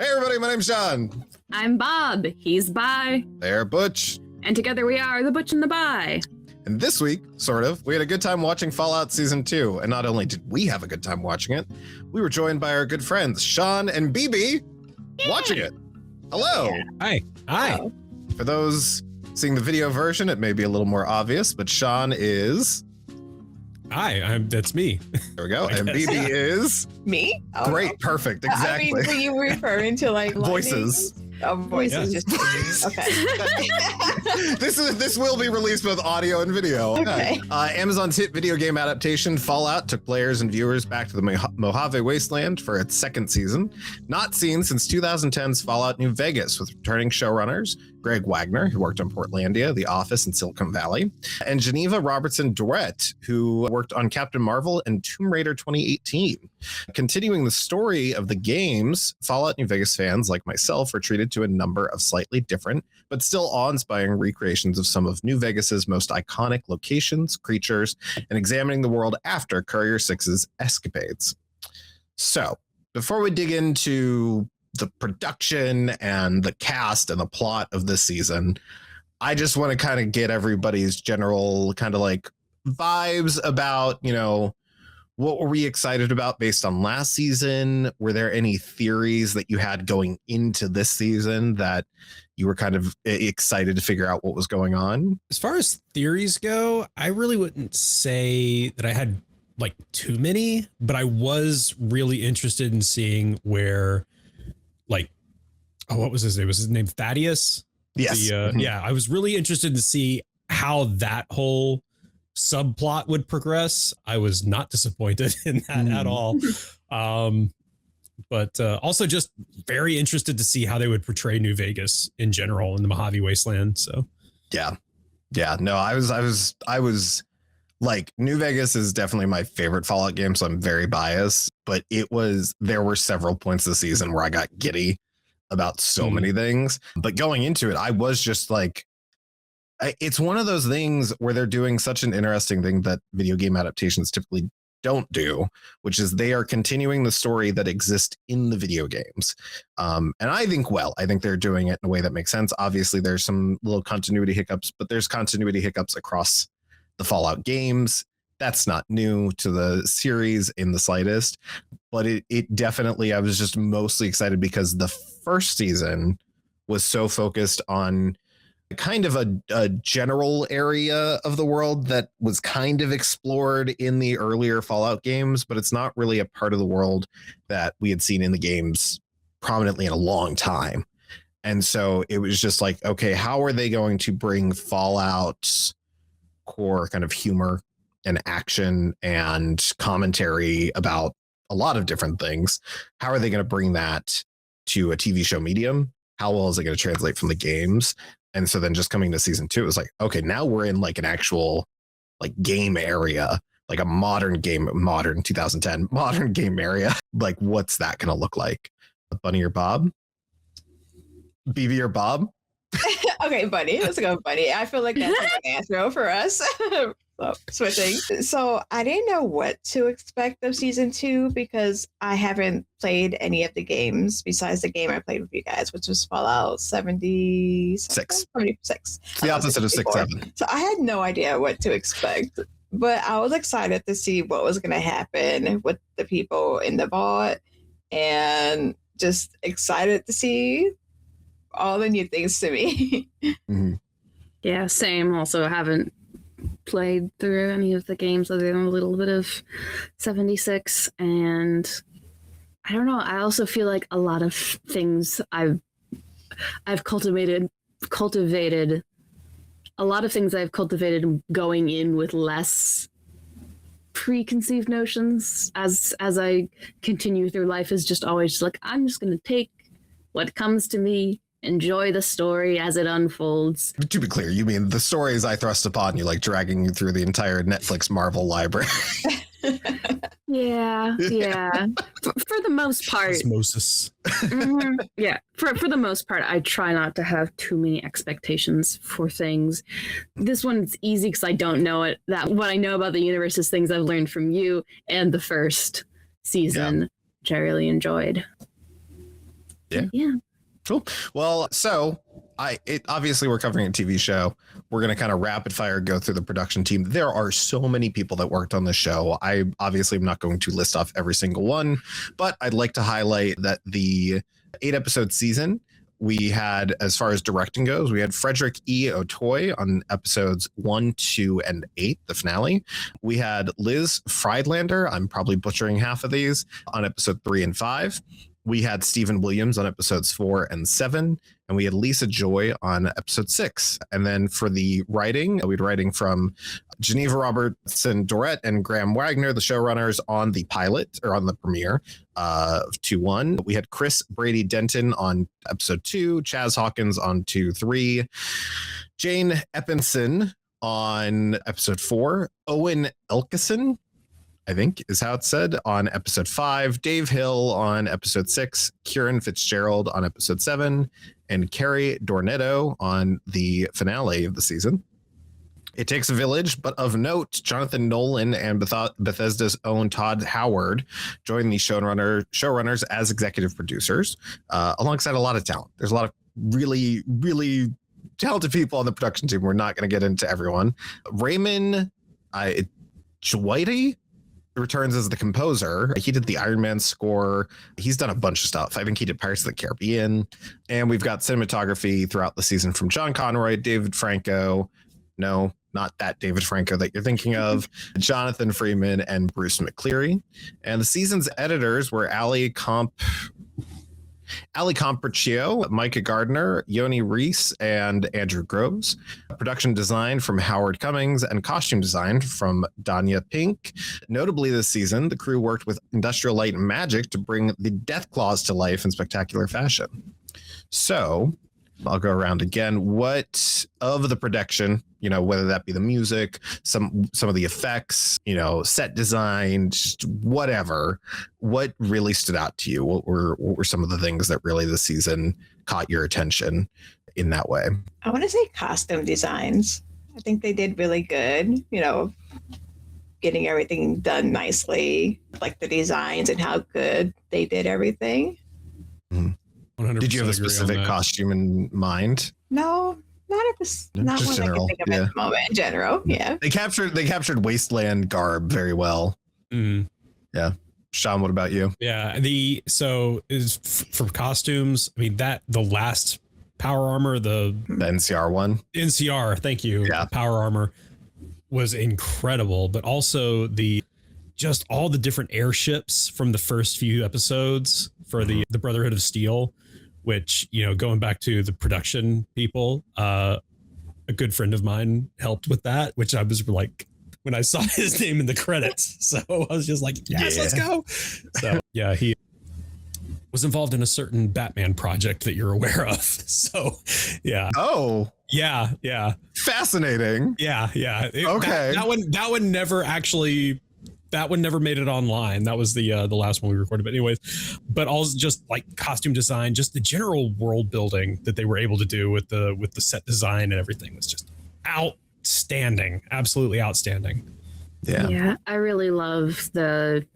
Hey everybody, my name's John. I'm Bob. He's Bi. They're Butch. And together we are the Butch and the Bi. And this week, we had a good time watching Fallout Season 2. And not only did we have a good time watching it, we were joined by our good friends, Sean and BB, watching it. Hello. Yeah. Hi. Hello. For those seeing the video version, it may be a little more obvious, but Sean is... Hi, that's me. There we go. And BB is... Me? Oh, Great, no. perfect, exactly. I mean, were you referring to like Voices. Oh, voices. Yes. Just okay. This will be released both audio and video. Okay. Amazon's hit video game adaptation Fallout took players and viewers back to the Mojave Wasteland for its second season. Not seen since 2010's Fallout New Vegas, with returning showrunners Greg Wagner, who worked on Portlandia, The Office, and Silicon Valley, and Geneva Robertson Dorette, who worked on Captain Marvel and Tomb Raider 2018. Continuing the story of the games, Fallout New Vegas fans like myself were treated to a number of slightly different but still awe-inspiring recreations of some of New Vegas's most iconic locations, creatures, and examining the world after Courier 6's escapades. So, before we dig into the production and the cast and the plot of this season, I just want to kind of get everybody's general kind of like vibes about, you know, what were we excited about based on last season? Were there any theories that you had going into this season that you were kind of excited to figure out what was going on? As far as theories go, I really wouldn't say that I had like too many, but I was really interested in seeing where, like, what was his name? Was his name Thaddeus? Yes. Yeah, I was really interested to see how that whole subplot would progress. I was not disappointed in that at all. But also just very interested to see how they would portray New Vegas in general in the Mojave Wasteland. So yeah. No, I was like, New Vegas is definitely my favorite Fallout game, so I'm very biased. But there were several points this season where I got giddy about so many things. But going into it, I was just like, it's one of those things where they're doing such an interesting thing that video game adaptations typically don't do, which is they are continuing the story that exists in the video games. And I think they're doing it in a way that makes sense. Obviously, there's some little continuity hiccups, but there's continuity hiccups across the Fallout games. That's not new to the series in the slightest, but it definitely, I was just mostly excited because the first season was so focused on kind of a general area of the world that was kind of explored in the earlier Fallout games, but it's not really a part of the world that we had seen in the games prominently in a long time. And so it was just like, okay, how are they going to bring Fallout's core kind of humor and action and commentary about a lot of different things? How are they going to bring that to a TV show medium? How well is it going to translate from the games? And so then just coming to season 2, it was like, okay, now we're in like an actual like game area, like a modern 2010 modern game area. Like, what's that going to look like? Bunny or Bob? BB or Bob? Okay, Bunny. Let's go, Bunny. I feel like that's an answer for us. So, switching. So I didn't know what to expect of season 2 because I haven't played any of the games besides the game I played with you guys, which was Fallout 76. 76. It's the opposite of 6-7. So I had no idea what to expect, but I was excited to see what was going to happen with the people in the vault and just excited to see all the new things to me. Mm-hmm. Yeah, same. Also haven't played through any of the games other than a little bit of 76, and I don't know, I also feel like a lot of things I've cultivated a lot of things I've cultivated going in with less preconceived notions as I continue through life, is just always just like, I'm just going to take what comes to me, enjoy the story as it unfolds. To be clear, you mean the stories I thrust upon you, like dragging you through the entire Netflix Marvel library. Yeah. For the most part. Osmosis. Yeah. For the most part, I try not to have too many expectations for things. This one's easy because I don't know it. What I know about the universe is things I've learned from you and the first season, which I really enjoyed. Yeah. Cool. Well, so obviously we're covering a TV show. We're going to kind of rapid fire go through the production team. There are so many people that worked on the show. I obviously am not going to list off every single one, but I'd like to highlight that the 8-episode season we had, as far as directing goes, we had Frederick E. Otoy on episodes 1, 2, and 8, the finale. We had Liz Friedlander, I'm probably butchering half of these, on episode 3 and 5. We had Stephen Williams on episodes 4 and 7, and we had Lisa Joy on episode 6. And then for the writing, we had writing from Geneva Robertson Dorette and Graham Wagner, the showrunners, on the pilot or on the premiere of 2-1. We had Chris Brady Denton on episode 2, Chaz Hawkins on 2-3, Jane Eppinson on episode 4, Owen Elkison, I think is how it's said, on episode 5, Dave Hill on episode 6, Kieran Fitzgerald on episode 7, and Carrie Dornetto on the finale of the season. It Takes a Village, but of note, Jonathan Nolan and Bethesda's own Todd Howard joined the showrunners as executive producers, alongside a lot of talent. There's a lot of really, really talented people on the production team. We're not going to get into everyone. Raymond Chouaiti returns as the composer. He did the Iron Man score. He's done a bunch of stuff. I think he did Pirates of the Caribbean. And we've got cinematography throughout the season from John Conroy, David Franco. No, not that David Franco that you're thinking of. Jonathan Freeman and Bruce McCleary. And the season's editors were Ali Compercchio, Micah Gardner, Yoni Reese, and Andrew Groves. Production design from Howard Cummings and costume design from Danya Pink. Notably this season, the crew worked with Industrial Light and Magic to bring the Death Claws to life in spectacular fashion. So I'll go around again. What of the production, whether that be the music, some of the effects, set design, just whatever, what really stood out to you? What were some of the things that really this season caught your attention in that way? I want to say costume designs. I think they did really good, getting everything done nicely, like the designs and how good they did everything. Mm-hmm. Did you have a specific costume in mind? No, not one I can think of at the moment. In general, yeah. They captured wasteland garb very well. Mm. Yeah. Sean, what about you? Yeah, so is for costumes. I mean, the last power armor, the NCR one. NCR, thank you. Yeah, power armor was incredible, but also just all the different airships from the first few episodes for the Brotherhood of Steel, which, going back to the production people, a good friend of mine helped with that, which I was like, when I saw his name in the credits. So I was just like, yes, let's go. So yeah, he was involved in a certain Batman project that you're aware of. So yeah. Oh, yeah. Yeah. Fascinating. Yeah. Yeah. Okay. That one never actually, that one never made it online. That was the last one we recorded. But anyways, but also just like costume design, just the general world building that they were able to do with the set design and everything was just outstanding. Absolutely outstanding. Yeah, I really love the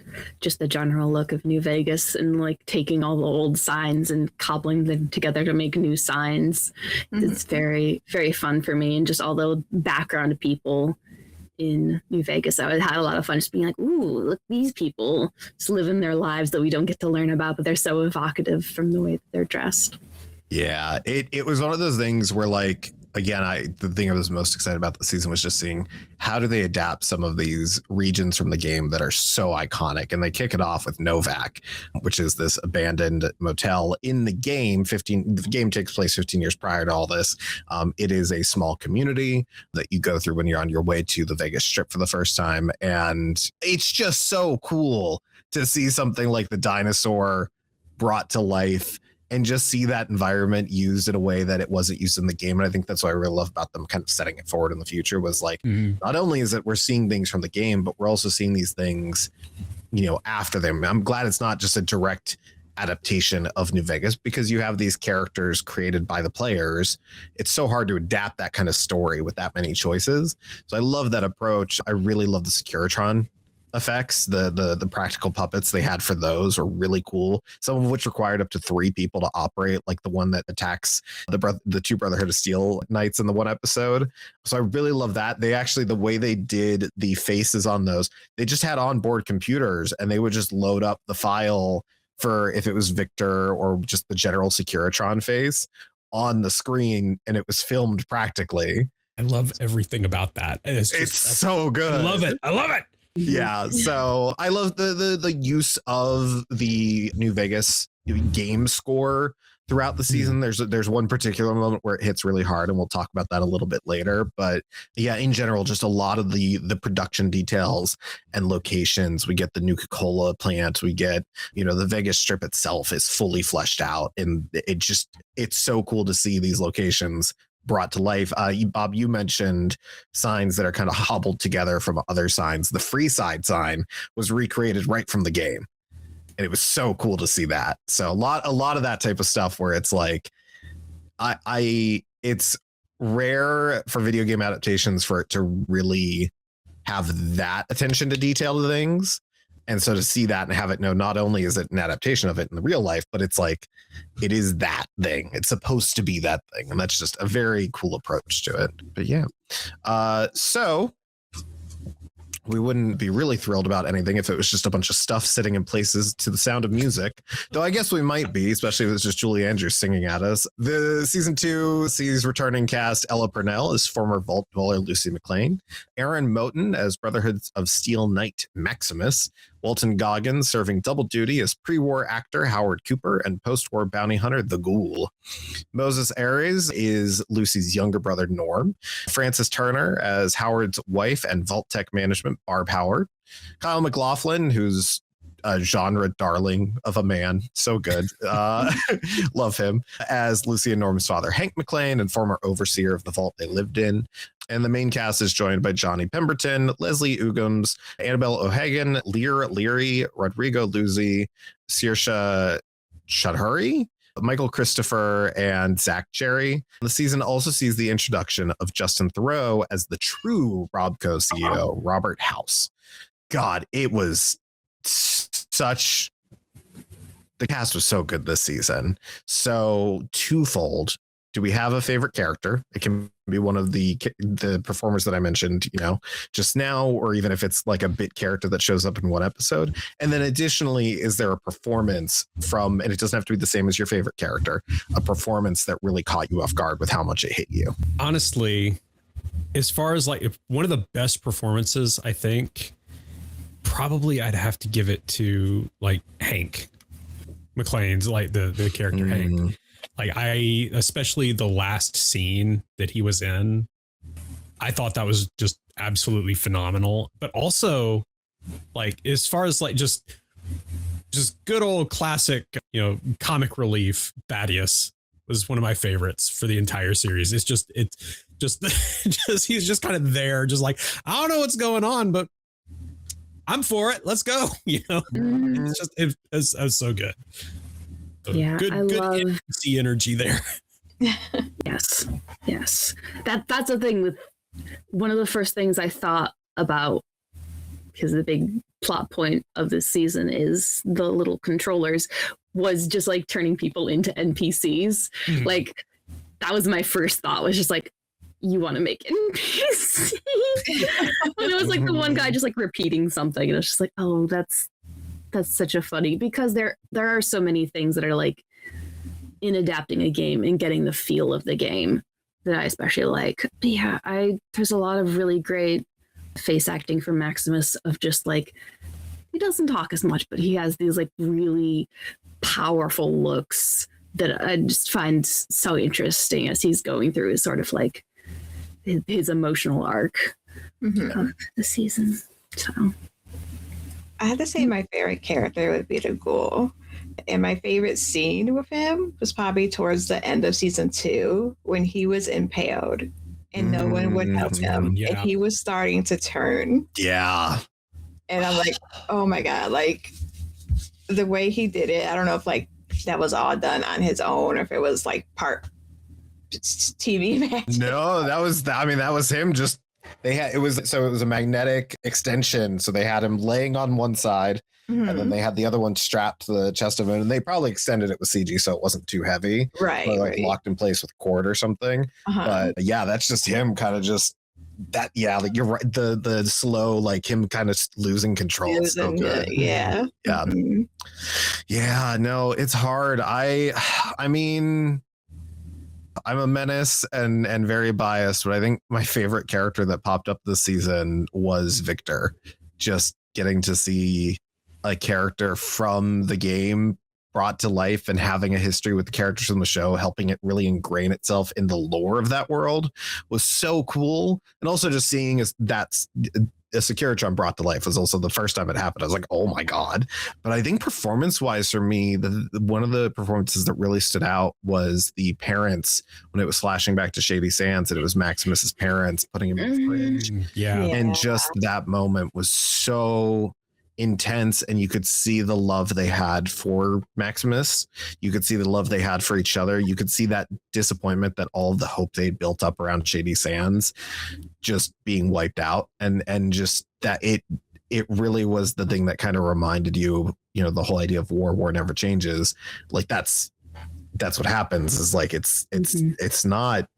general look of New Vegas and like taking all the old signs and cobbling them together to make new signs. Mm-hmm. It's very, very fun for me, and just all the background people in New Vegas. I had a lot of fun just being like, ooh, look, these people just living their lives that we don't get to learn about, but they're so evocative from the way that they're dressed. Yeah, it was one of those things where, like, again, the thing I was most excited about this season was just seeing how do they adapt some of these regions from the game that are so iconic. And they kick it off with Novak, which is this abandoned motel in the game. The game takes place 15 years prior to all this. It is a small community that you go through when you're on your way to the Vegas Strip for the first time. And it's just so cool to see something like the dinosaur brought to life and just see that environment used in a way that it wasn't used in the game. And I think that's what I really love about them kind of setting it forward in the future was like, not only is it we're seeing things from the game, but we're also seeing these things, after them. I'm glad it's not just a direct adaptation of New Vegas, because you have these characters created by the players. It's so hard to adapt that kind of story with that many choices. So I love that approach. I really love the Securitron effects, the practical puppets they had for those are really cool. Some of which required up to 3 people to operate, like the one that attacks the two Brotherhood of Steel knights in the one episode. So I really love that. They actually, the way they did the faces on those, they just had onboard computers and they would just load up the file for if it was Victor or just the general Securitron face on the screen, and it was filmed practically. I love everything about that. It's so good. I love it. I love it. Yeah, so I love the use of the New Vegas game score throughout the season. There's one particular moment where it hits really hard, and we'll talk about that a little bit later. But yeah, in general, just a lot of the production details and locations. We get the Nuka-Cola plant. We get, the Vegas Strip itself is fully fleshed out, and it's so cool to see these locations brought to life. Bob, you mentioned signs that are kind of hobbled together from other signs. The Freeside sign was recreated right from the game, and it was so cool to see that. So a lot of that type of stuff where it's like, it's rare for video game adaptations for it to really have that attention to detail to things. And so to see that and have it know, not only is it an adaptation of it in the real life, but it's like, it is that thing. It's supposed to be that thing. And that's just a very cool approach to it. But yeah. So we wouldn't be really thrilled about anything if it was just a bunch of stuff sitting in places to the sound of music. Though I guess we might be, especially if it's just Julie Andrews singing at us. The season 2 sees returning cast Ella Purnell as former Vault Dweller Lucy McLean, Aaron Moten as Brotherhood of Steel Knight Maximus, Walton Goggins serving double duty as pre-war actor Howard Cooper and post-war bounty hunter The Ghoul. Moses Ares is Lucy's younger brother Norm, Frances Turner as Howard's wife and Vault Tech Management Barb Howard, Kyle MacLachlan, who's a genre darling of a man, so good, love him, as Lucy and Norm's father Hank McLean and former overseer of the vault they lived in. And the main cast is joined by Johnny Pemberton, Leslie Ugams, Annabelle O'Hagan, Lear Leary, Rodrigo Luzzi, Saoirse Chudhuri, Michael Christopher, and Zach Jerry. The season also sees the introduction of Justin Theroux as the true Robco CEO, Robert House. God, it was the cast was so good this season. So twofold. Do we have a favorite character? It can be one of the performers that I mentioned, just now, or even if it's like a bit character that shows up in one episode. And then additionally, is there a performance and it doesn't have to be the same as your favorite character, a performance that really caught you off guard with how much it hit you? Honestly, as far as like one of the best performances, I think probably I'd have to give it to like Hank McLean's, like the character Hank. Like especially the last scene that he was in, I thought that was just absolutely phenomenal. But also, like, as far as like just good old classic, comic relief, Thaddeus was one of my favorites for the entire series. It's just he's just kind of there, just like, I don't know what's going on, but I'm for it. Let's go. It's just it was so good. So yeah, good love energy there. Yes. That's the thing with one of the first things I thought about, because the big plot point of this season is the little controllers, was just like turning people into NPCs. Like that was my first thought, was just like, you want to make NPCs? And it was like the one guy just like repeating something, and it's just like, oh, that's such a funny, because there are so many things that are like in adapting a game and getting the feel of the game that I especially like. But yeah, there's a lot of really great face acting from Maximus, of just like, he doesn't talk as much, but he has these like really powerful looks that I just find so interesting as he's going through his sort of like his emotional arc of the season. So I have to say my favorite character would be the Ghoul. And my favorite scene with him was probably towards the end of season 2, when he was impaled and no one would help him. Yeah. And he was starting to turn. Yeah. And I'm like, oh my God, like the way he did it, I don't know if like that was all done on his own, or if it was like part TV magic. No, that was him just it was a magnetic extension. So they had him laying on one side, and then they had the other one strapped to the chest of him, and they probably extended it with CG so it wasn't too heavy, Right. or like right. locked in place with cord or something. But yeah, that's just him kind of just that. Yeah, like you're right. The slow, like him kind of losing control. It's so good. Yeah. Yeah. Mhm. Yeah, no, it's hard. I mean, I'm a menace and very biased, but I think my favorite character that popped up this season was Victor. Just getting to see a character from the game brought to life and having a history with the characters from the show, helping it really ingrain itself in the lore of that world was so cool. And also just seeing as that's a Securitron brought to life was also the first time it happened. I was like, oh my God. But I think performance wise for me, one of the performances that really stood out was the parents when it was flashing back to Shady Sands and it was Maximus's parents putting him in the fridge. Yeah. And just that moment was so intense, and you could see the love they had for Maximus. You could see the love they had for each other. You could see that disappointment that all of the hope they'd built up around Shady Sands just being wiped out, and just that it really was the thing that kind of reminded you, the whole idea of war never changes. Like that's what happens, is like it's not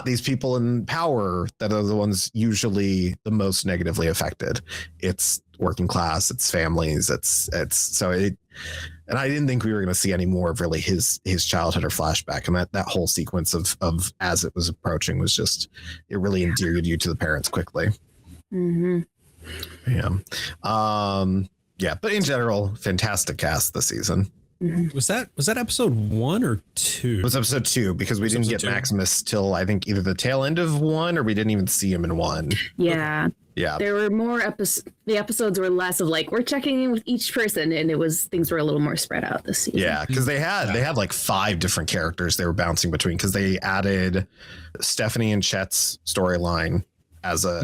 these people in power that are the ones usually the most negatively affected. It's working class, it's families, it's so it. And I didn't think we were going to see any more of really his childhood or flashback. And that whole sequence of as it was approaching was just, it really endeared you to the parents quickly. Mm-hmm. Yeah. Yeah. But in general, fantastic cast this season. Was that episode 1 or 2? It was episode 2 because we didn't get Maximus till I think either the tail end of 1 or we didn't even see him in 1. Yeah. Yeah. There were more episodes. The episodes were less of like, we're checking in with each person, and things were a little more spread out this season. Yeah, because they had like 5 different characters they were bouncing between, because they added Stephanie and Chet's storyline as a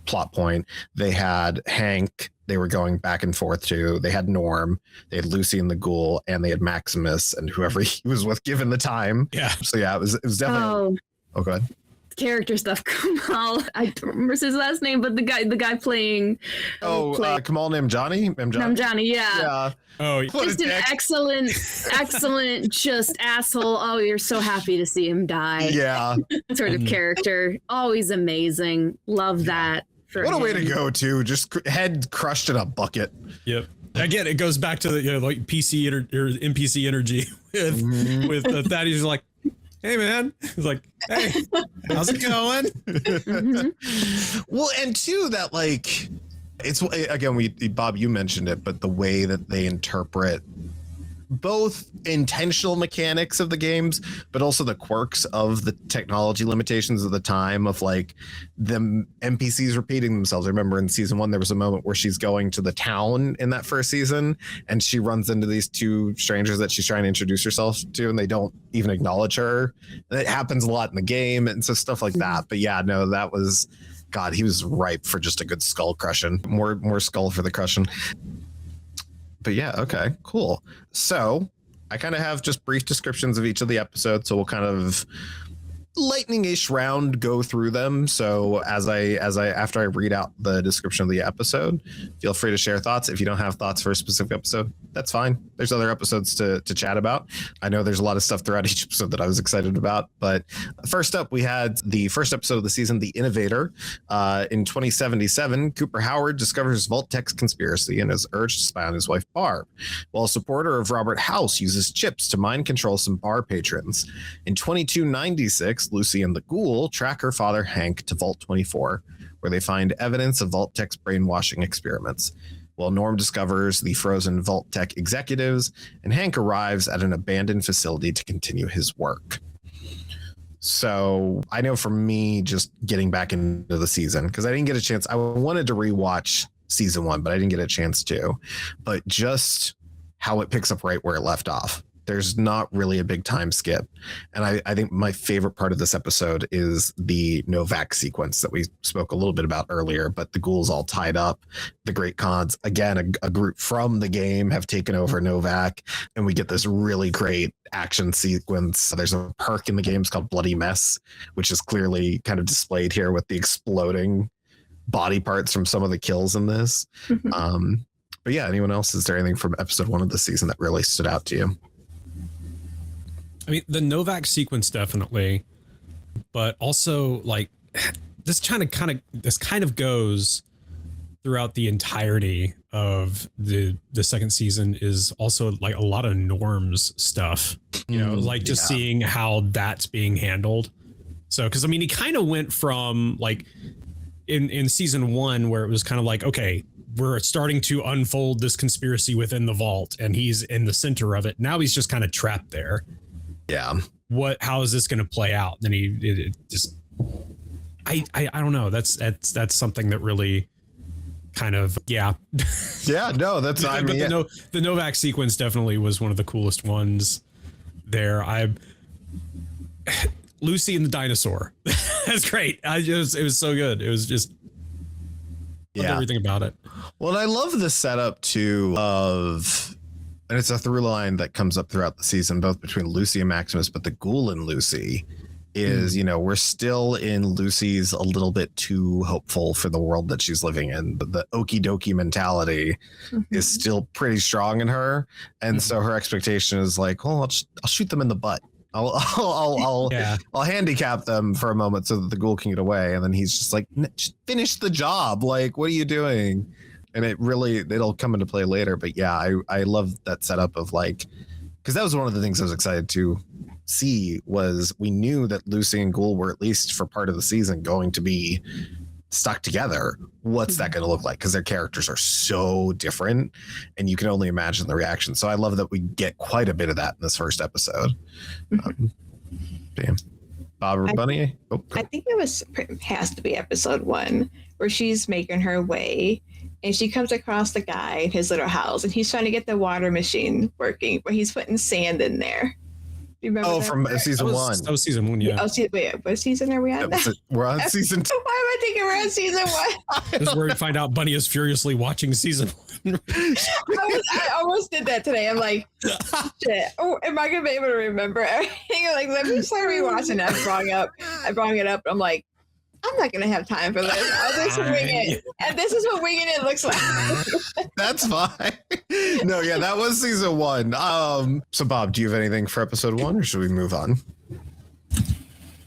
plot point. They had Hank they were going back and forth to. They had Norm, they had Lucy and the Ghoul, and they had Maximus and whoever he was with given the time. Yeah. So yeah, it was definitely oh go ahead. Character stuff. Kamal, I don't remember his last name, but the guy playing Kamal Namjani. Namjani, yeah. Oh, just an excellent just asshole. Oh, you're so happy to see him die. Yeah. Sort of character. Always amazing. Love that. What a way to go, too. Just head crushed in a bucket. Yep. Again, it goes back to the like PC or NPC energy with Thaddeus. Like, hey man, he's like, hey, how's it going? Well, and two, that like, it's again, Bob, you mentioned it, but the way that they interpret both intentional mechanics of the games, but also the quirks of the technology limitations of the time, of like the NPCs repeating themselves. I remember in season 1, there was a moment where she's going to the town in that first season and she runs into these 2 strangers that she's trying to introduce herself to, and they don't even acknowledge her. And it happens a lot in the game. And so stuff like that. But yeah, no, that was, God, he was ripe for just a good skull crushing, more skull for the crushing. But yeah, okay, cool. So I kind of have just brief descriptions of each of the episodes. So we'll kind of lightning-ish round go through them. So as I after I read out the description of the episode, feel free to share thoughts. If you don't have thoughts for a specific episode, that's fine. There's other episodes to chat about. I know there's a lot of stuff throughout each episode that I was excited about, but first up, we had the first episode of the season, The Innovator. In 2077, Cooper Howard discovers Vault-Tec's conspiracy and is urged to spy on his wife, Barb, while a supporter of Robert House uses chips to mind control some bar patrons. In 2296, Lucy and the Ghoul track her father, Hank, to Vault 24, where they find evidence of Vault-Tec's brainwashing experiments. While Norm discovers the frozen Vault-Tec executives, and Hank arrives at an abandoned facility to continue his work. So I know for me, just getting back into the season, because I didn't get a chance. I wanted to rewatch season 1, but I didn't get a chance to. But just how it picks up right where it left off. There's not really a big time skip. And I think my favorite part of this episode is the Novak sequence that we spoke a little bit about earlier, but the ghouls all tied up. The Great Khans, again, a group from the game have taken over Novak, and we get this really great action sequence. There's a perk in the game called Bloody Mess, which is clearly kind of displayed here with the exploding body parts from some of the kills in this. But yeah, anyone else? Is there anything from episode 1 of the season that really stood out to you? I mean, the Novak sequence definitely, but also like this kind of goes throughout the entirety of the second season, is also like a lot of Norm's stuff, like just seeing how that's being handled. So, because I mean, he kind of went from like in season 1 where it was kind of like, okay, we're starting to unfold this conspiracy within the vault and he's in the center of it. Now he's just kind of trapped there. Yeah. How is this going to play out? Then I don't know. That's something that really kind of, yeah, no, that's, I mean, the Novak sequence definitely was one of the coolest ones there. Lucy and the dinosaur. That's great. It was so good. It was just, everything about it. Well, and I love the setup too of, and it's a through line that comes up throughout the season, both between Lucy and Maximus, but the ghoul in Lucy is, we're still in Lucy's a little bit too hopeful for the world that she's living in. The okie dokie mentality is still pretty strong in her. And so her expectation is like, oh, I'll shoot them in the butt. I'll handicap them for a moment so that the ghoul can get away. And then he's just like, just finish the job. Like, what are you doing? And it'll come into play later. But yeah, I love that setup of like, because that was one of the things I was excited to see, was we knew that Lucy and Ghoul were, at least for part of the season, going to be stuck together. What's that going to look like? Because their characters are so different and you can only imagine the reaction. So I love that we get quite a bit of that in this first episode. Damn. Bob or Bunny? I think has to be episode 1 where she's making her way and she comes across the guy in his little house and he's trying to get the water machine working, but he's putting sand in there. Do you remember from season 1. That was season 1, yeah. Wait, what season are we on? We're on season 2. Why am I thinking we're on season 1? This is where we find out Bunny is furiously watching season 1. I almost did that today. I'm like, shit. Oh, am I gonna be able to remember everything? Like, let me start rewatching that. I brought it up. I'm like, I'm not gonna have time for this. I'll just wing it. And this is what winging it looks like. That's fine. No, yeah, that was season 1. So Bob, do you have anything for episode 1 or should we move on?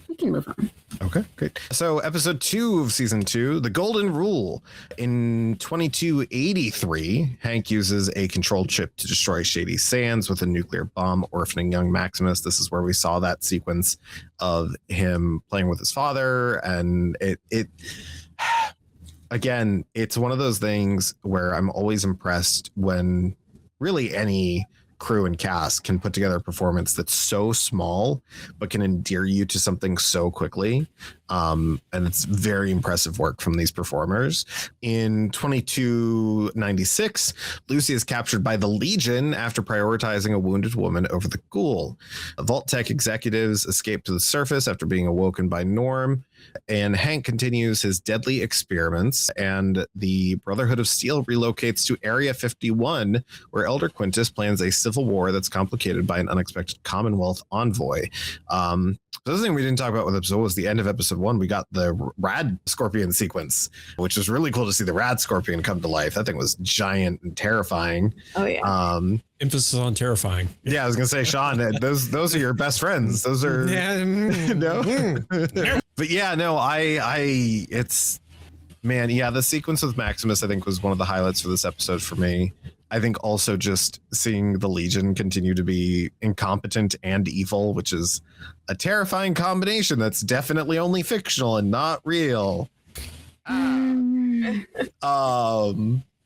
We can move on. Okay, great. So episode 2 of season 2, The Golden Rule. In 2283, Hank uses a controlled chip to destroy Shady Sands with a nuclear bomb, orphaning young Maximus. This is where we saw that sequence of him playing with his father. And it again, it's one of those things where I'm always impressed when really any crew and cast can put together a performance that's so small but can endear you to something so quickly, and it's very impressive work from these performers. In 2296, Lucy is captured by the Legion after prioritizing a wounded woman over the ghoul. Vault Tech executives escape to the surface after being awoken by Norm, and Hank continues his deadly experiments, and the Brotherhood of Steel relocates to Area 51, where Elder Quintus plans a civil war that's complicated by an unexpected Commonwealth envoy. The other thing we didn't talk about with episode was the end of episode 1. We got the Rad Scorpion sequence, which was really cool to see the Rad Scorpion come to life. That thing was giant and terrifying. Oh yeah. Emphasis on terrifying. Yeah, I was gonna say, Sean, those are your best friends. Those are no. But yeah, no, it's, man, yeah, the sequence with Maximus, I think, was one of the highlights for this episode for me. I think also just seeing the Legion continue to be incompetent and evil, which is a terrifying combination that's definitely only fictional and not real. But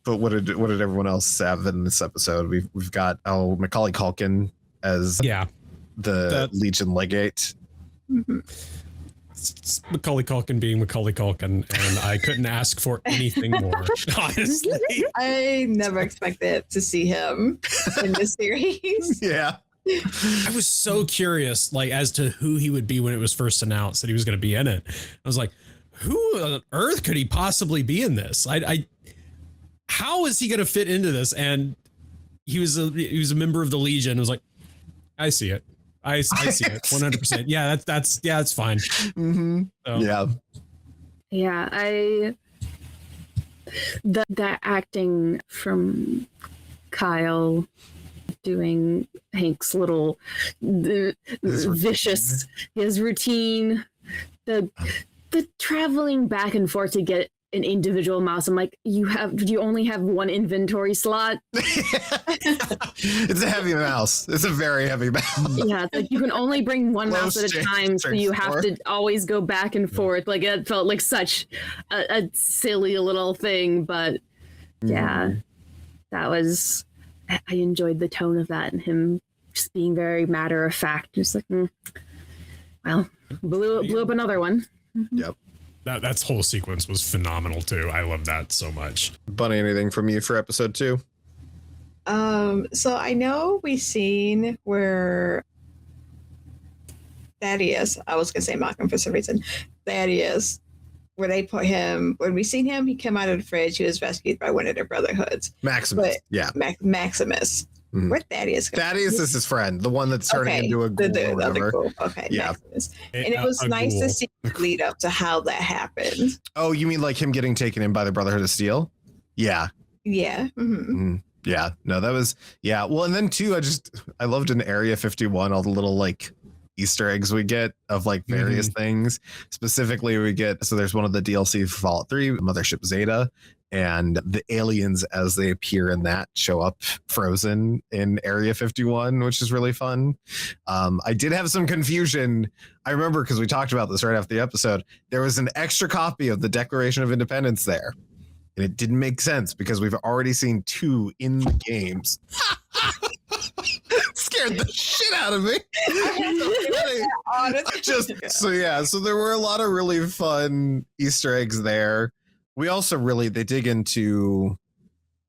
what did everyone else have in this episode? We've got Macaulay Culkin as the Legion legate. It's Macaulay Culkin being Macaulay Culkin, and I couldn't ask for anything more, honestly. I never expected to see him in this series. Yeah. I was so curious, like, as to who he would be when it was first announced that he was going to be in it. I was like, who on earth could he possibly be in this? How is he going to fit into this? And he was a member of the Legion. I was like, I see it. I see it 100%. Yeah, that's fine. Mm-hmm. So. Yeah. Yeah, that acting from Kyle doing Hank's little vicious his routine, the traveling back and forth to get an individual mouse. I'm like, do you only have one inventory slot? It's a heavy mouse. It's a very heavy mouse. Yeah, it's like you can only bring one mouse at a time, so you have to always go back and forth. Like, it felt like such a silly little thing, but yeah, that was. I enjoyed the tone of that and him just being very matter of fact, just like, well, blew up another one. Yep. That whole sequence was phenomenal too. I love that so much. Bunny, anything from you for episode 2? So I know we've seen where Thaddeus, I was gonna say Malcolm for some reason, Thaddeus, where they put him, when we seen him, he came out of the fridge, he was rescued by one of their brotherhoods. Maximus. Yeah. Maximus. Mm-hmm. Where'd Thaddeus go? Thaddeus is his friend, the one that's turning into a ghoul or whatever. Ghoul. Okay, yeah. Maximus. And it was nice to see the lead up to how that happened. Oh, you mean like him getting taken in by the Brotherhood of Steel? Yeah. Yeah. Mm-hmm. Mm-hmm. Yeah. No, that was, yeah. Well, and then too, I loved in Area 51, all the little like Easter eggs we get of like various things. Specifically, we get, so there's one of the DLC for Fallout 3, Mothership Zeta, and the aliens as they appear in that show up frozen in Area 51, which is really fun. I did have some confusion. I remember because we talked about this right after the episode. There was an extra copy of the Declaration of Independence there. And it didn't make sense because we've already seen 2 in the games. Scared the shit out of me. So there were a lot of really fun Easter eggs there. We also they dig into,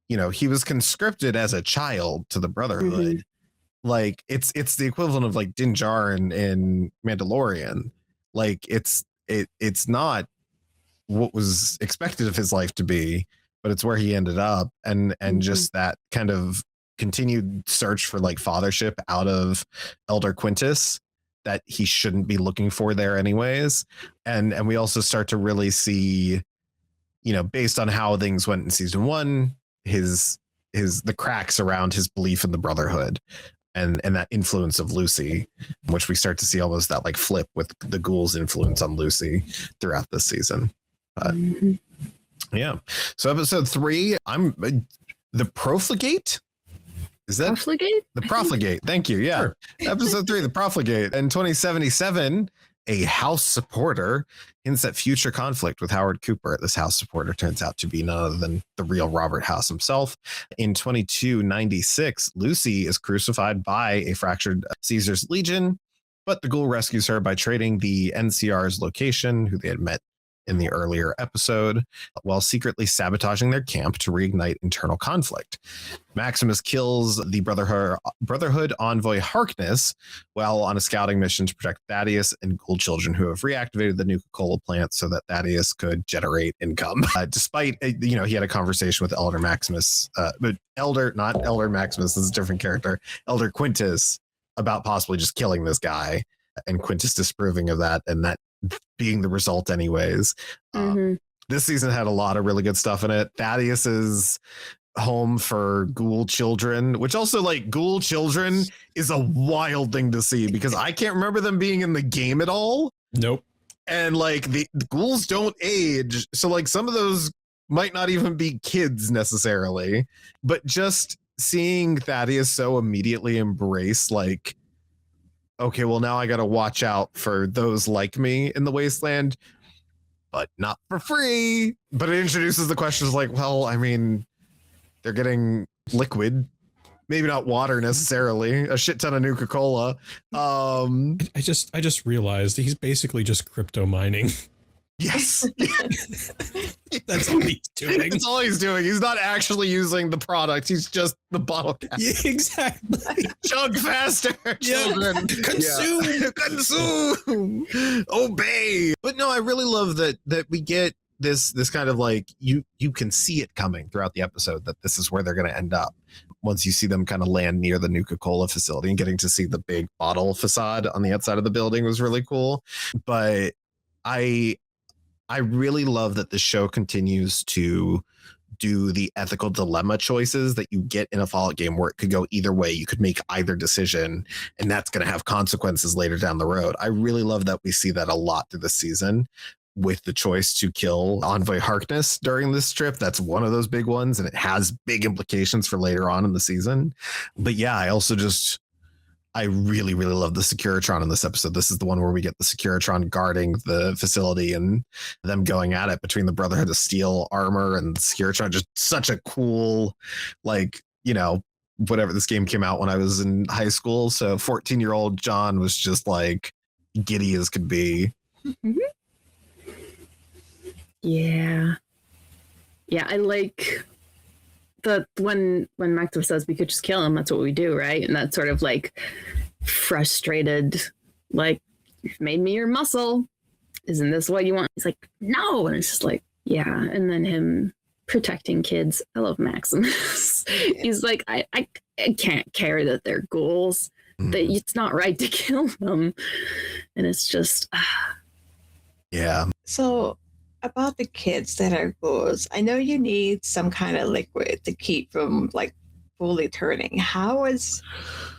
he was conscripted as a child to the Brotherhood. Mm-hmm. Like it's the equivalent of like Din Djarin in Mandalorian. Like it's not what was expected of his life to be, but it's where he ended up, and just that kind of continued search for like fathership out of Elder Quintus that he shouldn't be looking for there anyways. And we also start to really see, based on how things went in season 1, the cracks around his belief in the Brotherhood and that influence of Lucy, which we start to see almost that like flip with the ghoul's influence on Lucy throughout this season. But yeah. So episode 3, the Profligate. Is that Profligate? The Profligate? Thank you. Yeah. Sure. Episode 3, the Profligate. In 2077, a House supporter hints at future conflict with Howard Cooper. This House supporter turns out to be none other than the real Robert House himself. In 2296, Lucy is crucified by a fractured Caesar's Legion, but the ghoul rescues her by trading the NCR's location, who they had met in the earlier episode, while secretly sabotaging their camp to reignite internal conflict. Maximus kills the Brotherhood envoy Harkness while on a scouting mission to protect Thaddeus and ghoul children who have reactivated the Nuka-Cola plant so that Thaddeus could generate income. Despite, he had a conversation with Elder Maximus, but not Elder Maximus, this is a different character, Elder Quintus, about possibly just killing this guy, and Quintus disapproving of that, and that being the result anyways. This season had a lot of really good stuff in it. Thaddeus's home for ghoul children, which also like ghoul children is a wild thing to see because I can't remember them being in the game at all. Nope. And like the ghouls don't age. So like some of those might not even be kids necessarily, but just seeing Thaddeus so immediately embrace like, okay, well, now I got to watch out for those like me in the wasteland, but not for free. But it introduces the questions like, well, I mean, they're getting liquid, maybe not water necessarily, a shit ton of Nuka-Cola. I just realized he's basically just crypto mining. Yes. That's all he's doing. That's all he's doing. He's not actually using the product. He's just the bottle cap. Yeah, exactly. Chug faster, Yeah. children. Consume. Yeah. Consume. Obey. But no, I really love that we get this kind of like you can see it coming throughout the episode that this is where they're going to end up. Once you see them kind of land near the Nuka-Cola facility, and getting to see the big bottle facade on the outside of the building was really cool. But I really love that the show continues to do the ethical dilemma choices that you get in a Fallout game, where it could go either way. You could make either decision, and that's going to have consequences later down the road. I really love that we see that a lot through the season, with the choice to kill Envoy Harkness during this trip. That's one of those big ones, and it has big implications for later on in the season. But yeah, I really, really love the Securitron in this episode. This is the one where we get the Securitron guarding the facility and them going at it between the Brotherhood of Steel armor and Securitron. Just such a cool, like, you know, whatever. This game came out when I was in high school. So 14-year-old John was just like giddy as could be. Mm-hmm. Yeah. Yeah, I like the when Maxwell says we could just kill him, that's what we do, right? And that's sort of like frustrated, like, you've made me your muscle. Isn't this what you want? He's like, no. And it's just like, yeah. And then him protecting kids. I love Maximus. He's like, I can't care that they're ghouls. That it's not right to kill them. And it's just Yeah. So about the kids that are ghouls, I know you need some kind of liquid to keep from like fully turning. How is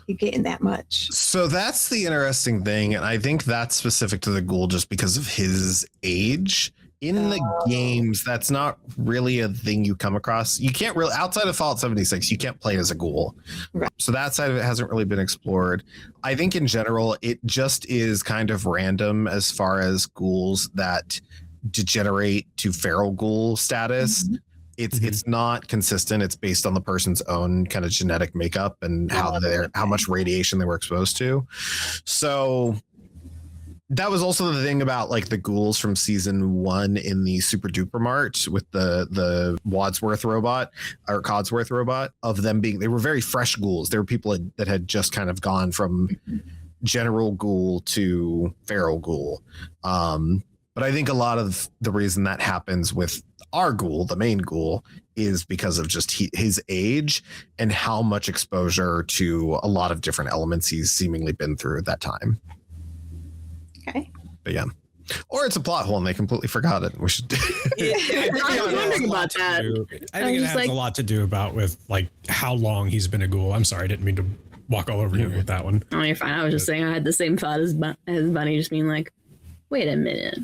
he getting that much? So that's the interesting thing. And I think that's specific to the ghoul just because of his age. In the games, that's not really a thing you come across. You can't really, outside of Fallout 76, you can't play as a ghoul. Right. So that side of it hasn't really been explored. I think in general, it just is kind of random as far as ghouls that degenerate to feral ghoul status. Mm-hmm. It's not consistent. It's based on the person's own kind of genetic makeup and how much radiation they were exposed to. So that was also the thing about like the ghouls from season 1 in the Super Duper Mart with the Wadsworth robot or Codsworth robot, of them being, they were very fresh ghouls. They were people that had just kind of gone from general ghoul to feral ghoul. But I think a lot of the reason that happens with our ghoul, the main ghoul, is because of just his age and how much exposure to a lot of different elements he's seemingly been through at that time. Okay. But yeah. Or it's a plot hole and they completely forgot it. We should I was wondering about that. I think it has a lot to do about with like how long he's been a ghoul. I'm sorry, I didn't mean to walk all over you with that one. Oh, you're fine. I was just saying I had the same thought as Bunny, just being like, wait a minute.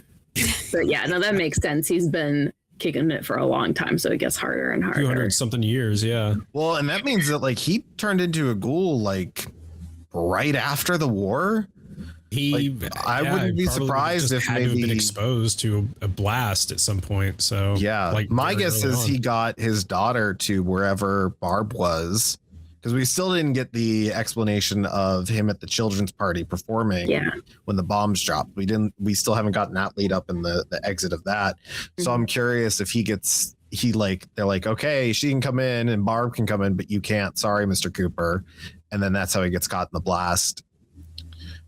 But yeah, no, that makes sense. He's been kicking it for a long time, so it gets harder and harder. 200 something years, yeah. Well, and that means that like he turned into a ghoul like right after the war. I wouldn't be surprised if had to have maybe been exposed to a blast at some point. So yeah, like my guess is on. he got his daughter to wherever Barb was, because we still didn't get the explanation of him at the children's party performing when the bombs dropped. We still haven't gotten that lead up in the exit of that. So I'm curious if they're like, okay, she can come in and Barb can come in, but you can't. Sorry, Mr. Cooper. And then that's how he gets caught in the blast.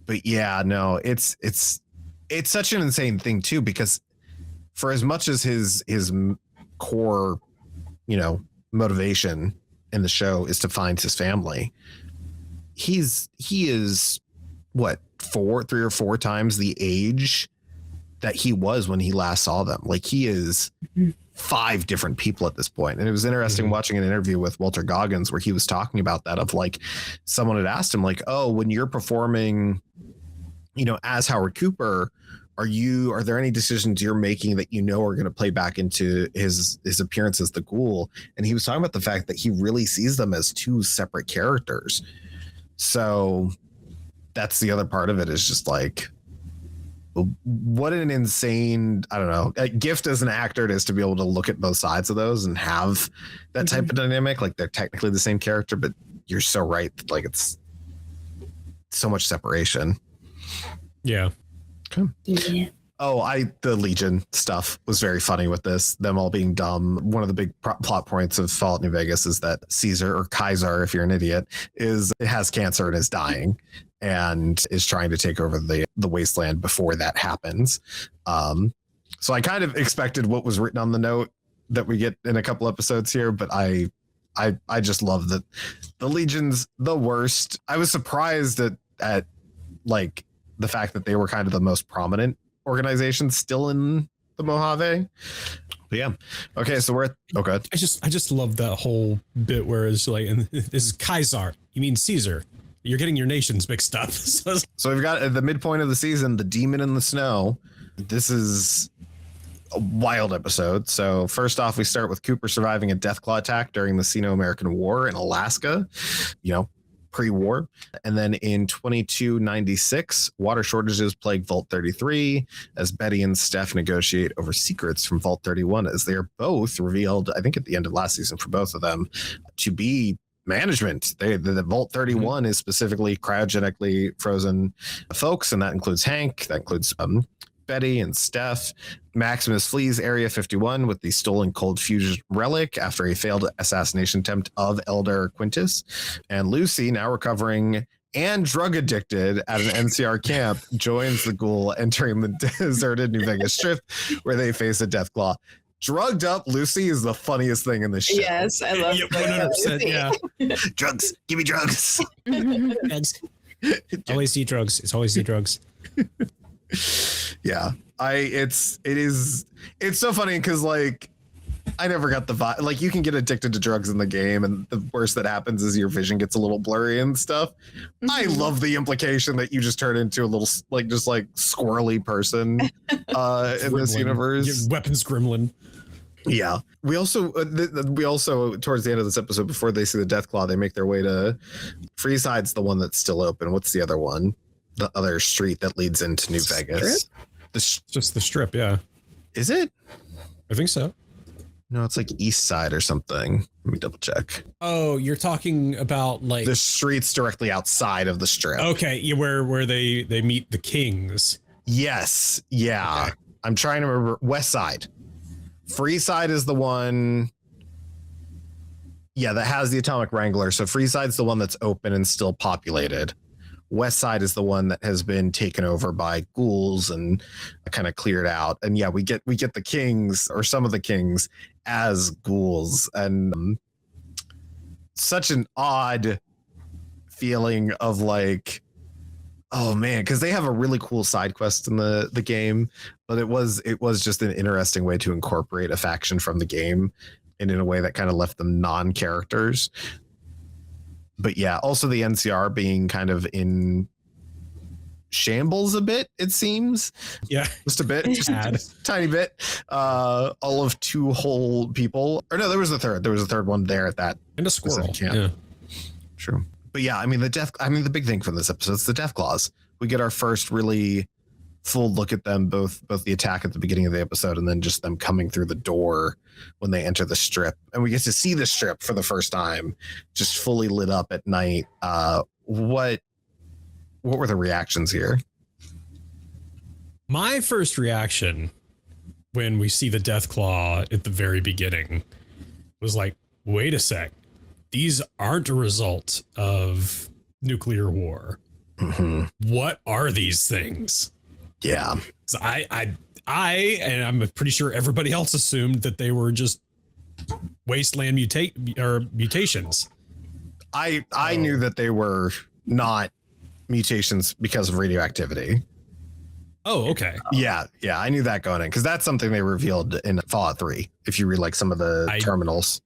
But yeah, no, it's such an insane thing too, because for as much as his core, motivation in the show is to find his family, he is what, 3 or 4 times the age that he was when he last saw them. Like he is 5 different people at this point. And it was interesting watching an interview with Walter Goggins where he was talking about that, of like someone had asked him like, oh, when you're performing, as Howard Cooper, are there any decisions you're making that are going to play back into his appearance as the ghoul? And he was talking about the fact that he really sees them as 2 separate characters. So that's the other part of it, is just like, what an insane, I don't know, a gift as an actor it is to be able to look at both sides of those and have that type of dynamic. Like they're technically the same character, but you're so right. Like it's so much separation. Yeah. Okay. Yeah. The Legion stuff was very funny with this, them all being dumb. One of the big plot points of Fallout New Vegas is that Caesar, or Kaiser, if you're an idiot, has cancer and is dying and is trying to take over the wasteland before that happens. So I kind of expected what was written on the note that we get in a couple episodes here, but I just love that the Legion's the worst. I was surprised at like the fact that they were kind of the most prominent organization still in the Mojave. But yeah. Okay, so we're at I just love that whole bit where it's like, and this is Kaiser. You mean Caesar. You're getting your nations mixed up. So we've got at the midpoint of the season, the Demon in the Snow. This is a wild episode. So first off, we start with Cooper surviving a Deathclaw attack during the Sino-American War in Alaska, pre-war. And then in 2296, water shortages plague Vault 33 as Betty and Steph negotiate over secrets from Vault 31, as they are both revealed, I think at the end of last season for both of them, to be management. The Vault 31 is specifically cryogenically frozen folks, and that includes Hank, that includes Betty and Steph. Maximus flees Area 51 with the stolen cold fusion relic after a failed assassination attempt of Elder Quintus. And Lucy, now recovering and drug addicted at an NCR camp, joins the ghoul entering the deserted New Vegas Strip, where they face a Deathclaw. Drugged up Lucy is the funniest thing in the show. Yes, I love 100%. Yeah. Drugs. Give me drugs. Drugs. Always see drugs. It's always see drugs. Yeah, it's so funny because like I never got the vibe. Like you can get addicted to drugs in the game, and the worst that happens is your vision gets a little blurry and stuff. Mm-hmm. I love the implication that you just turn into a little squirrely person in this universe. Weapons gremlin. Yeah. We also towards the end of this episode, before they see the Deathclaw, they make their way to Freeside's the one that's still open. What's the other one? The other street that leads into New Vegas. Just the Strip, yeah. Is it? I think so. No, it's like East Side or something. Let me double check. Oh, you're talking about like the streets directly outside of the Strip. Okay, yeah, where they meet the Kings. Yes, yeah. Okay. I'm trying to remember. West Side. Freeside is the one. Yeah, that has the Atomic Wrangler. So Freeside's the one that's open and still populated. West Side is the one that has been taken over by ghouls and kind of cleared out. And yeah, we get the Kings, or some of the Kings, as ghouls, and such an odd feeling of like, oh man, because they have a really cool side quest in the game, but it was just an interesting way to incorporate a faction from the game, and in a way that kind of left them non-characters. But yeah, also the NCR being kind of in shambles a bit, it seems. Yeah. Just a bit. Just a tiny bit. All of 2 whole people. Or no, there was a third. There was a third one there at that. And a squirrel. Yeah. True. But yeah, I mean, the big thing from this episode is the Deathclaws. We get our first really full look at them, both the attack at the beginning of the episode and then just them coming through the door when they enter the Strip, and we get to see the Strip for the first time, just fully lit up at night. What were the reactions here? My first reaction when we see the Deathclaw at the very beginning was like, wait a sec, these aren't a result of nuclear war. Mm-hmm. What are these things? Yeah. So I and I'm pretty sure everybody else assumed that they were just wasteland mutations. I knew that they were not mutations because of radioactivity. Oh, okay. Yeah, I knew that going in, because that's something they revealed in Fallout 3. If you read like some of the terminals.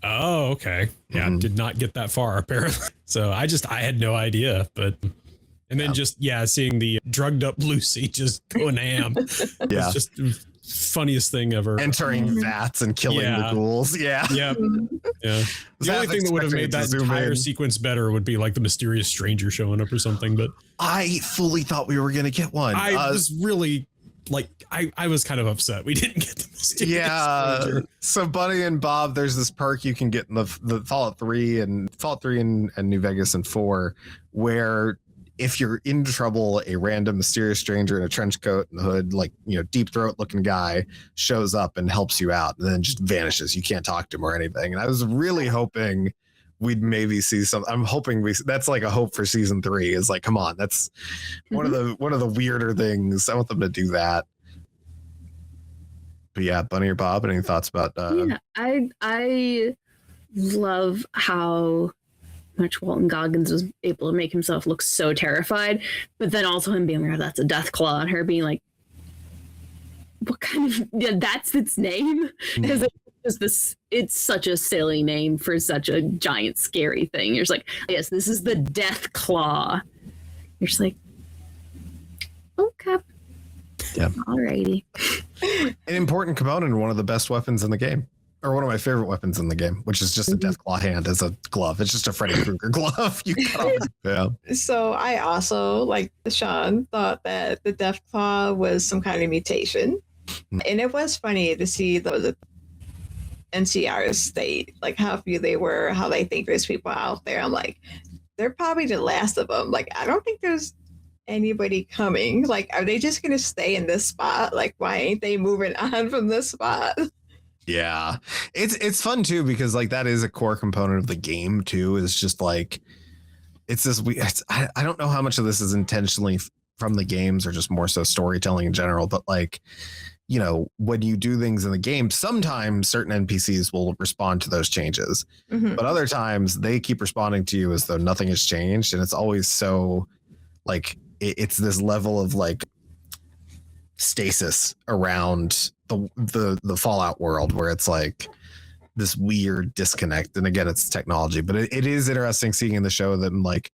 Oh, okay. Yeah, did not get that far apparently. So I had no idea, but. And then seeing the drugged up Lucy just going ham. Yeah. It's just the funniest thing ever. Entering vats and killing the ghouls. Yeah. Yeah. Yeah. The only thing that would have made that entire sequence better would be like the mysterious stranger showing up or something. But I fully thought we were going to get one. I was really like, I was kind of upset we didn't get the mysterious stranger. So Buddy and Bob, there's this perk you can get in the Fallout 3 and New Vegas and 4, where if you're in trouble, a random mysterious stranger in a trench coat and hood, like, you know, deep throat looking guy shows up and helps you out and then just vanishes. You can't talk to him or anything. And I was really hoping we'd maybe see some. I'm hoping that's like a hope for season 3 is like, come on, that's one of the weirder things. I want them to do that. But yeah, Bunny or Bob, any thoughts about Yeah, I love how much Walton Goggins was able to make himself look so terrified, but then also him being like, that's a death claw, and her being like, what kind of, yeah, that's its name? Because it's such a silly name for such a giant scary thing. You're just like, yes, this is the death claw. You're just like, okay. Yeah. Alrighty. An important component and one of the best weapons in the game, or one of my favorite weapons in the game, which is just a death claw hand as a glove. It's just a Freddy Krueger glove. You cut off. Yeah. So I also, like Sean, thought that the death claw was some kind of mutation. And it was funny to see those NCR state, like how few they were, how they think there's people out there. I'm like, they're probably the last of them. Like, I don't think there's anybody coming. Like, are they just gonna stay in this spot? Like, why ain't they moving on from this spot? Yeah, it's fun too, because like that is a core component of the game too, is just like it's this I don't know how much of this is intentionally from the games or just more so storytelling in general, but like, you know, when you do things in the game, sometimes certain NPCs will respond to those changes, but other times they keep responding to you as though nothing has changed, and it's always so like it's this level of like stasis around the Fallout world where it's like this weird disconnect. And again, it's technology, but it is interesting seeing in the show that like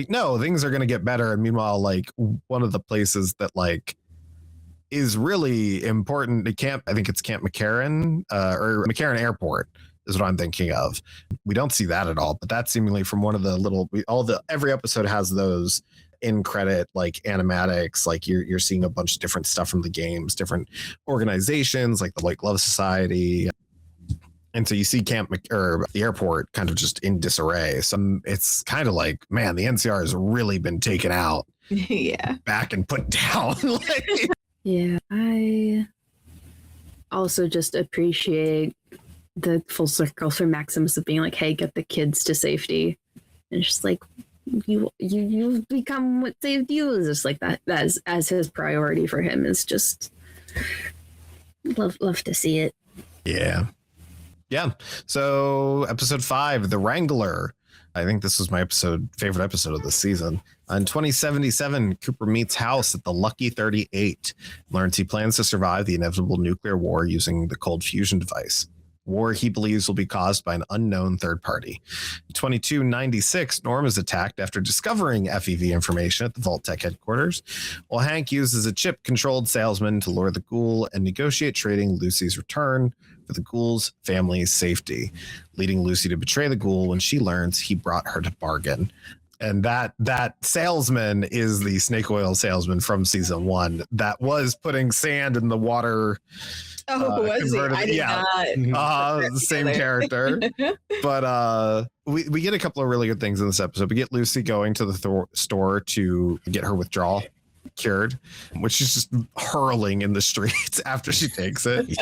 no, things are going to get better. And meanwhile, like one of the places that like is really important to I think it's Camp McCarran or McCarran Airport is what I'm thinking of. We don't see that at all, but that's seemingly from one of the every episode has those in credit like animatics, like you're seeing a bunch of different stuff from the games, different organizations like the White Glove Society, and so you see the airport kind of just in disarray. So it's kind of like, man, the NCR has really been taken out, back and put down. Yeah, I also just appreciate the full circle for Maximus of being like, hey, get the kids to safety, and it's just like, you've become what saved you. Is just like that as his priority for him is just love to see it. Yeah. So episode 5, The Wrangler. I think this was my favorite episode of the season. On 2077, Cooper meets House at the Lucky 38. Learns he plans to survive the inevitable nuclear war using the cold fusion device. War he believes will be caused by an unknown third party. 2296, Norm is attacked after discovering FEV information at the Vault Tech headquarters, while Hank uses a chip-controlled salesman to lure the ghoul and negotiate trading Lucy's return for the ghoul's family's safety, leading Lucy to betray the ghoul when she learns he brought her to bargain. And that salesman is the snake oil salesman from season 1 that was putting sand in the water. Oh, was he? I did not. The same character. But we get a couple of really good things in this episode. We get Lucy going to the store to get her withdrawal cured, which she's just hurling in the streets after she takes it.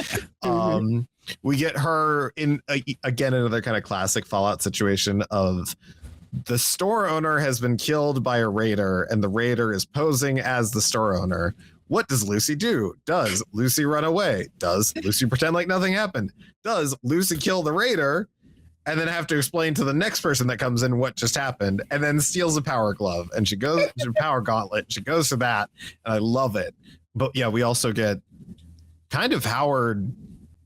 We get her in again another kind of classic Fallout situation of the store owner has been killed by a raider, and the raider is posing as the store owner. What does Lucy do? Does Lucy run away? Does Lucy pretend like nothing happened? Does Lucy kill the raider and then have to explain to the next person that comes in what just happened, and then steals a power glove, and she goes to power gauntlet. She goes to that, and I love it. But yeah, we also get kind of Howard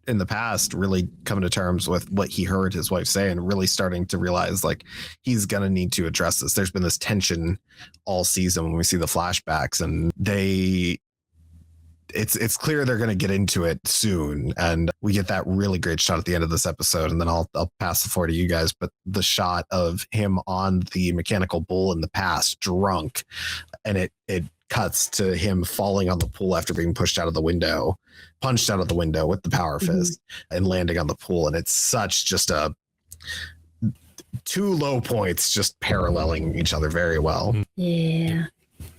in the past really coming to terms with what he heard his wife say and really starting to realize like he's going to need to address this. There's been this tension all season when we see the flashbacks, and it's clear they're going to get into it soon. And we get that really great shot at the end of this episode. And then I'll pass the floor to you guys. But the shot of him on the mechanical bull in the past, drunk, and it cuts to him falling on the pool after being punched out of the window with the power fist and landing on the pool. And it's such just two low points just paralleling each other very well. Yeah.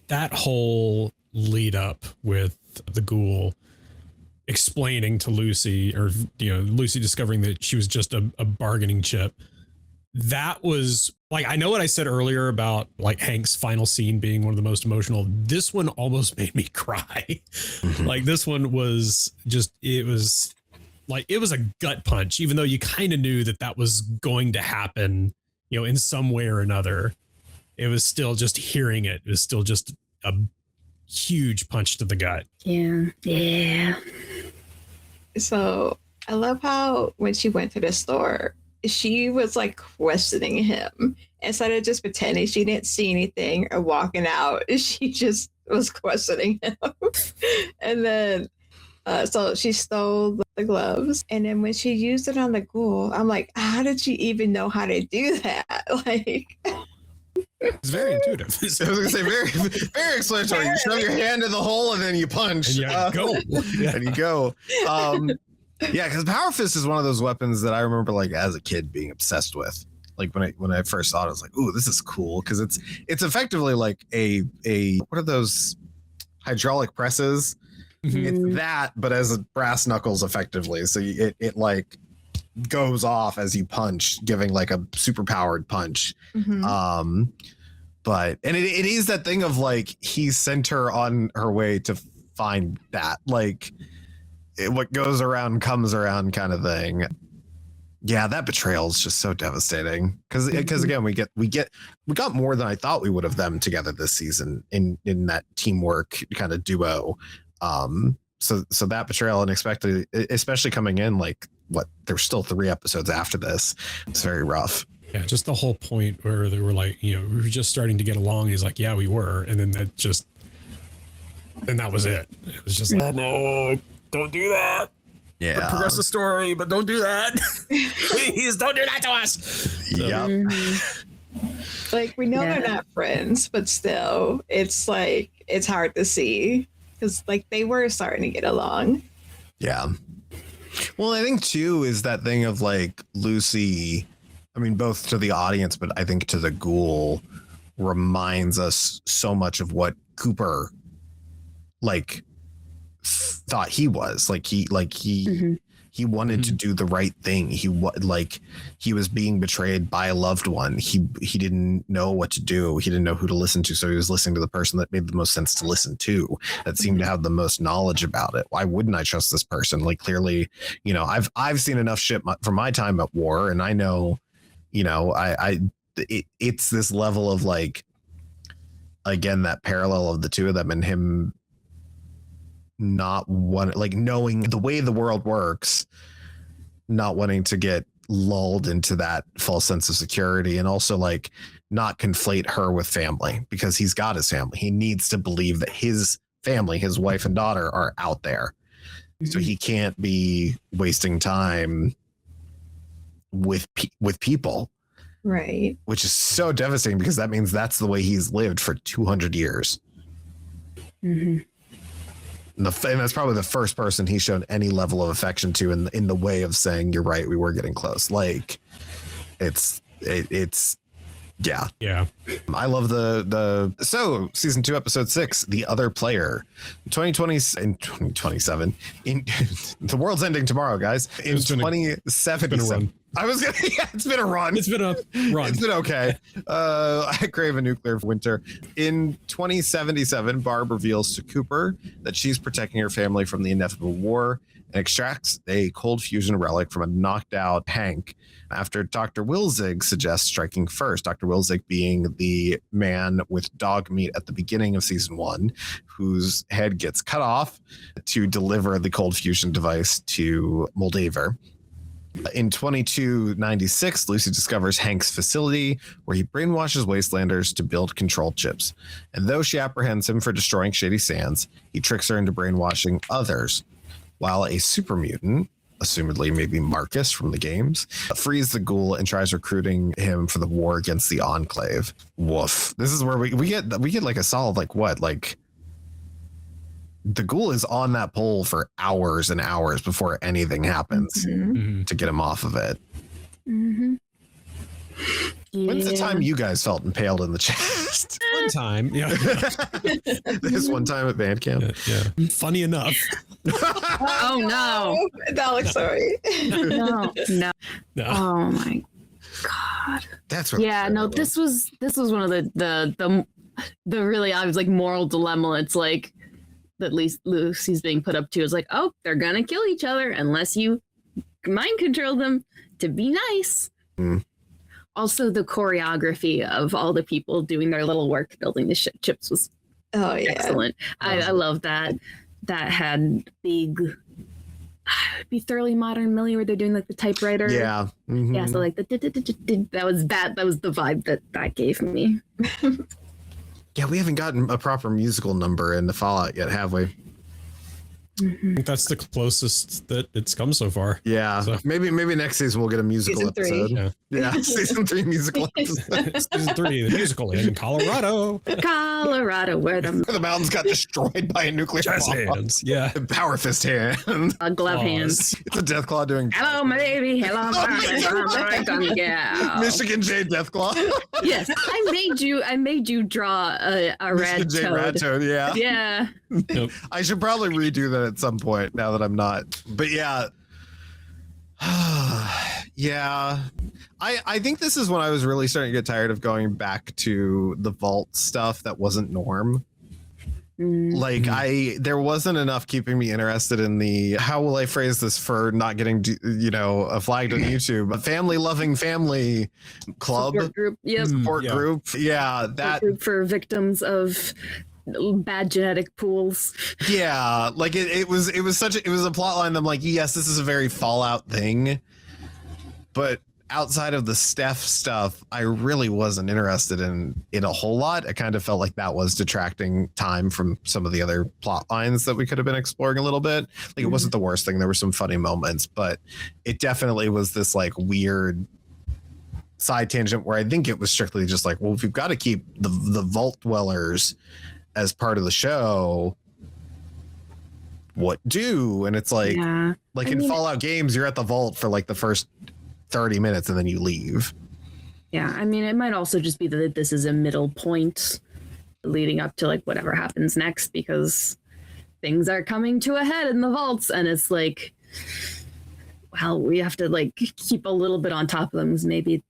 That whole lead up with the ghoul explaining to Lucy, or Lucy discovering that she was just a bargaining chip. That was like, I know what I said earlier about like Hank's final scene being one of the most emotional. This one almost made me cry. Like this one was just, it was a gut punch, even though you kind of knew that was going to happen, in some way or another. It was still just hearing it. It was still just a huge punch to the gut. Yeah. Yeah. So I love how when she went to the store, she was like questioning him instead of just pretending she didn't see anything or walking out. She just was questioning him. And then, so she stole the gloves. And then when she used it on the ghoul, I'm like, how did she even know how to do that? Like, it's very intuitive. I was gonna say very, very explanatory. You shove your hand in the hole and then you punch. And go. And you go. Yeah, because Power Fist is one of those weapons that I remember like as a kid being obsessed with. Like when I first saw it, I was like, "Ooh, this is cool!" Because it's effectively like a what are those hydraulic presses? It's that, but as a brass knuckles, effectively. So it like goes off as you punch, giving like a super powered punch. But it is that thing of like he sent her on her way to find that like. What goes around comes around kind of thing. Yeah, that betrayal is just so devastating because again we got more than I thought we would have them together this season in that teamwork kind of duo. So that betrayal unexpectedly, especially coming in like there's still 3 episodes after this. It's very rough. Yeah, just the whole point where they were like, we were just starting to get along. He's like, yeah, we were, and then that was it. It was just like, no. Don't do that. Yeah. Progress the story, but don't do that. Please don't do that to us. So. Yep. Like we know they're not friends, but still, it's like it's hard to see because like they were starting to get along. Yeah. Well, I think too is that thing of like Lucy. I mean, both to the audience, but I think to the ghoul reminds us so much of what Cooper like thought he was he wanted to do the right thing. He was being betrayed by a loved one. He didn't know what to do. He didn't know who to listen to. So he was listening to the person that made the most sense to listen to, that seemed to have the most knowledge about it. Why wouldn't I trust this person? Like clearly, I've seen enough shit from my time at war. And I know, it's this level of like, again, that parallel of the two of them and him not knowing the way the world works, not wanting to get lulled into that false sense of security, and also like not conflate her with family because he's got his family. He needs to believe that his family, his wife and daughter, are out there. So he can't be wasting time with people. Right. Which is so devastating because that means that's the way he's lived for 200 years. And that's probably the first person he's shown any level of affection to in the way of saying, you're right, we were getting close. Like it's yeah. I love so season 2, episode 6, The Other Player, 2027 in the world's ending tomorrow, guys. In 2077. I was gonna, it's been a run. It's been a run. It's been okay. I crave a nuclear winter. In 2077, Barb reveals to Cooper that she's protecting her family from the inevitable war and extracts a cold fusion relic from a knocked out Hank after Dr. Wilzig suggests striking first. Dr. Wilzig being the man with dog meat at the beginning of season 1, whose head gets cut off to deliver the cold fusion device to Moldaver. In 2296, Lucy discovers Hank's facility where he brainwashes wastelanders to build control chips. And though she apprehends him for destroying Shady Sands, he tricks her into brainwashing others, while a super mutant, assumedly maybe Marcus from the games, frees the ghoul and tries recruiting him for the war against the Enclave. Woof. This is where we get like a solid the ghoul is on that pole for hours and hours before anything happens to get him off of it. When's the time you guys felt impaled in the chest? One time. Yeah. This one time at band camp. Yeah. Funny enough. Oh no. Dalek story. No. No. Oh my god. That's what. Yeah, no, this was one of the really obvious like moral dilemma. It's like that at least Lucy's being put up to is like, oh, they're gonna kill each other unless you mind control them to be nice. Mm. Also, the choreography of all the people doing their little work building the ships was excellent. I love that. That had big, be thoroughly modern Millie where they're doing like the typewriter. Yeah. Mm-hmm. Yeah. So like that was the vibe that gave me. Yeah, we haven't gotten a proper musical number in the Fallout yet, have we? Mm-hmm. I think that's the closest that it's come so far. Yeah, So- maybe next season we'll get a musical Season 3. episode. Yeah, season 3 musical episode. Season 3, the musical in Colorado. Colorado, where The mountains got destroyed by a nuclear Jazz bomb. hands. Yeah. Power fist hand. glove Claws. hands. It's a Deathclaw doing Hello, my baby. Hello, my yeah. Michigan J Deathclaw. Yes, I made you draw a Michigan red J Rat toad. Toad. Yeah. Yeah. Nope. I should probably redo that at some point now that I'm not. But yeah. Yeah. I think this is when I was really starting to get tired of going back to the vault stuff that wasn't norm. Mm. Like there wasn't enough keeping me interested in the, how will I phrase this for not getting, flagged on YouTube, a family loving family club Support group. Yep. support Yeah. group. Yeah. Support That, group for victims of bad genetic pools. yeah. Like it was a plot line. I'm like, yes, this is a very Fallout thing, but outside of the Steph stuff, I really wasn't interested in it a whole lot. I kind of felt like that was detracting time from some of the other plot lines that we could have been exploring a little bit. Like it wasn't the worst thing. There were some funny moments, but it definitely was this like weird side tangent where I think it was strictly just like, well, if you've got to keep the vault dwellers as part of the show, what do? And it's like, Yeah. like I in mean- Fallout games, you're at the vault for like the first 30 minutes and then you leave. Yeah. I mean, it might also just be that this is a middle point leading up to like whatever happens next because things are coming to a head in the vaults. And it's like, well, we have to like keep a little bit on top of them because maybe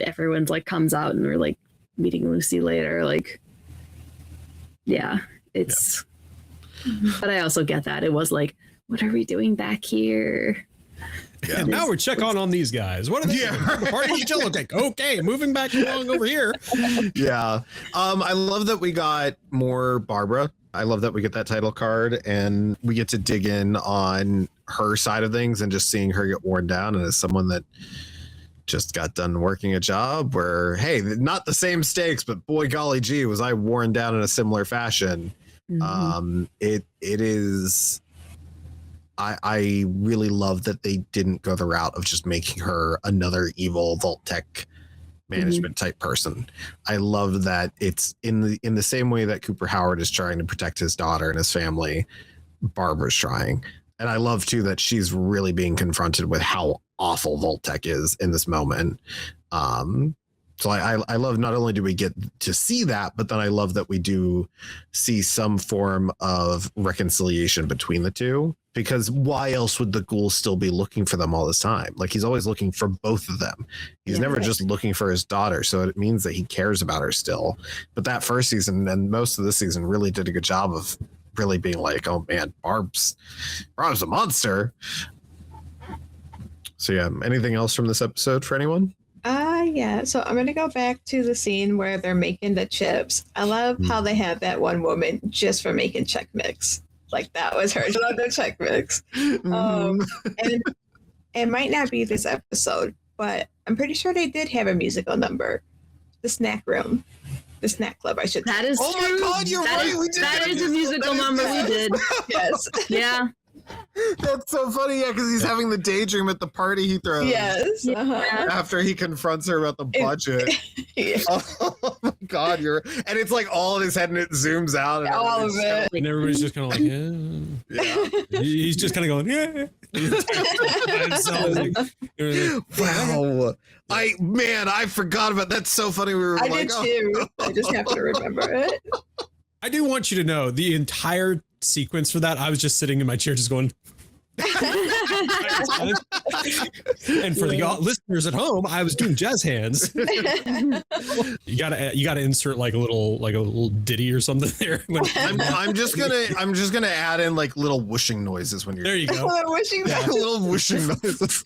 everyone's like comes out and we're like meeting Lucy later. Like, yeah, it's, but I also get that. It was like, what are we doing back here? Yeah, now we're checking on these guys. What are they? Yeah. The party each other. Okay, moving back along over here. Yeah. I love that we got more Barbara. I love that we get that title card and we get to dig in on her side of things and just seeing her get worn down. And as someone that just got done working a job where, hey, not the same stakes, but boy, golly gee, was I worn down in a similar fashion. Mhm. It is. I really love that they didn't go the route of just making her another evil Vault Tech management type person. I love that it's in the same way that Cooper Howard is trying to protect his daughter and his family, Barbara's trying. And I love too that she's really being confronted with how awful Vault Tech is in this moment. So I love, not only do we get to see that, but then I love that we do see some form of reconciliation between the two, because why else would the ghoul still be looking for them all this time? Like he's always looking for both of them. He's never just looking for his daughter. So it means that he cares about her still. But that first season and most of this season really did a good job of really being like, oh man, Barb's a monster. So yeah, anything else from this episode for anyone? Yeah. So I'm gonna go back to the scene where they're making the chips. I love how they have that one woman just for making Chex Mix. Like that was her. She loved the Chex Mix. And it might not be this episode, but I'm pretty sure they did have a musical number. The snack room. The snack club, I should say. That is Oh my true. God, you're That right. is- We did that have is a musical number we did. Yes. Yeah. That's so funny, yeah, because he's having the daydream at the party he throws. Yes. After he confronts her about the budget. Yeah. Oh my god, and it's like all in his head and it zooms out. And All of it. And everybody's just kind of like, Yeah. he's just kind of going, yeah. Wow. I forgot about that. That's so funny. We were I like, did too. I just happen to remember it. I do want you to know the entire sequence for that. I was just sitting in my chair, just going. And for the listeners at home, I was doing jazz hands. You gotta insert like a little ditty or something there. I'm just gonna add in like little whooshing noises when you're there. You go. Wishing yeah, that. little whooshing noises.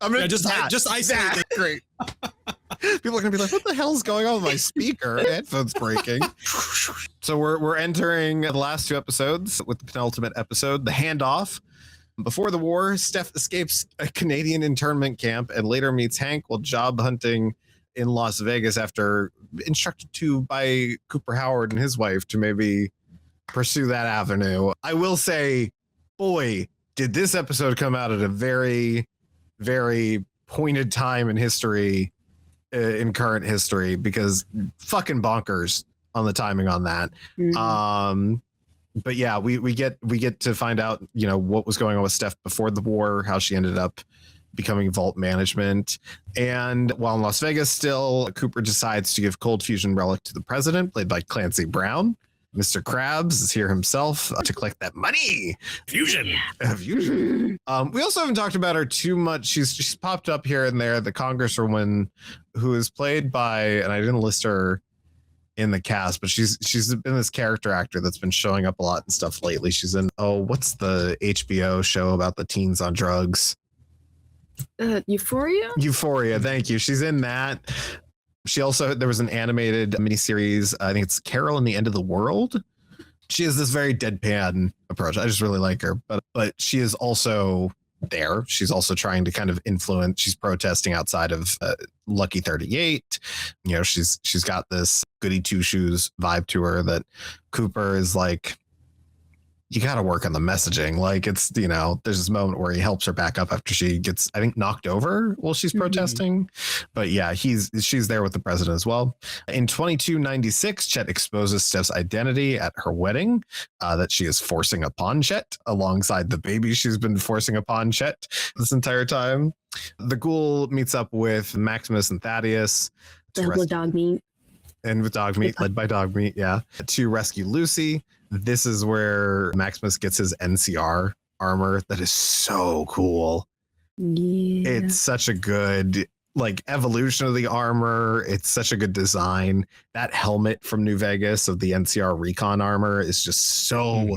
I'm gonna just isolate it. Great. People are gonna be like, "What the hell's going on with my speaker? Headphones breaking." So we're entering the last two episodes with the penultimate episode, the handoff. Before the war, Steph escapes a Canadian internment camp and later meets Hank while job hunting in Las Vegas after instructed to by Cooper Howard and his wife to maybe pursue that avenue. I will say, boy, did this episode come out at a very, very pointed time in history, in current history, because fucking bonkers on the timing on that. But yeah, we get to find out, what was going on with Steph before the war, how she ended up becoming Vault Management. And while in Las Vegas still, Cooper decides to give Cold Fusion Relic to the president, played by Clancy Brown. Mr. Krabs is here himself to collect that money. Fusion. Fusion. We also haven't talked about her too much. She's popped up here and there. The Congresswoman, who is played by, and I didn't list her in the cast, but she's been this character actor that's been showing up a lot and stuff lately. She's in, what's the HBO show about the teens on drugs? Euphoria? Euphoria, thank you. She's in that. There was an animated miniseries, I think it's Carol and the End of the World. She has this very deadpan approach. I just really like her, but she is also there. She's also trying to kind of influence. She's protesting outside of Lucky 38. She's got this goody two shoes vibe to her that Cooper is like, you got to work on the messaging. Like it's, there's this moment where he helps her back up after she gets, I think, knocked over while she's protesting. But yeah, she's there with the president as well. In 2296, Chet exposes Steph's identity at her wedding, that she is forcing upon Chet alongside the baby she's been forcing upon Chet this entire time. The ghoul meets up with Maximus and Thaddeus. With Dogmeat. And with Dogmeat, led by Dogmeat, yeah. To rescue Lucy. This is where Maximus gets his NCR armor that is so cool. Yeah. It's such a good evolution of the armor. It's such a good design. That helmet from New Vegas of the NCR Recon armor is just so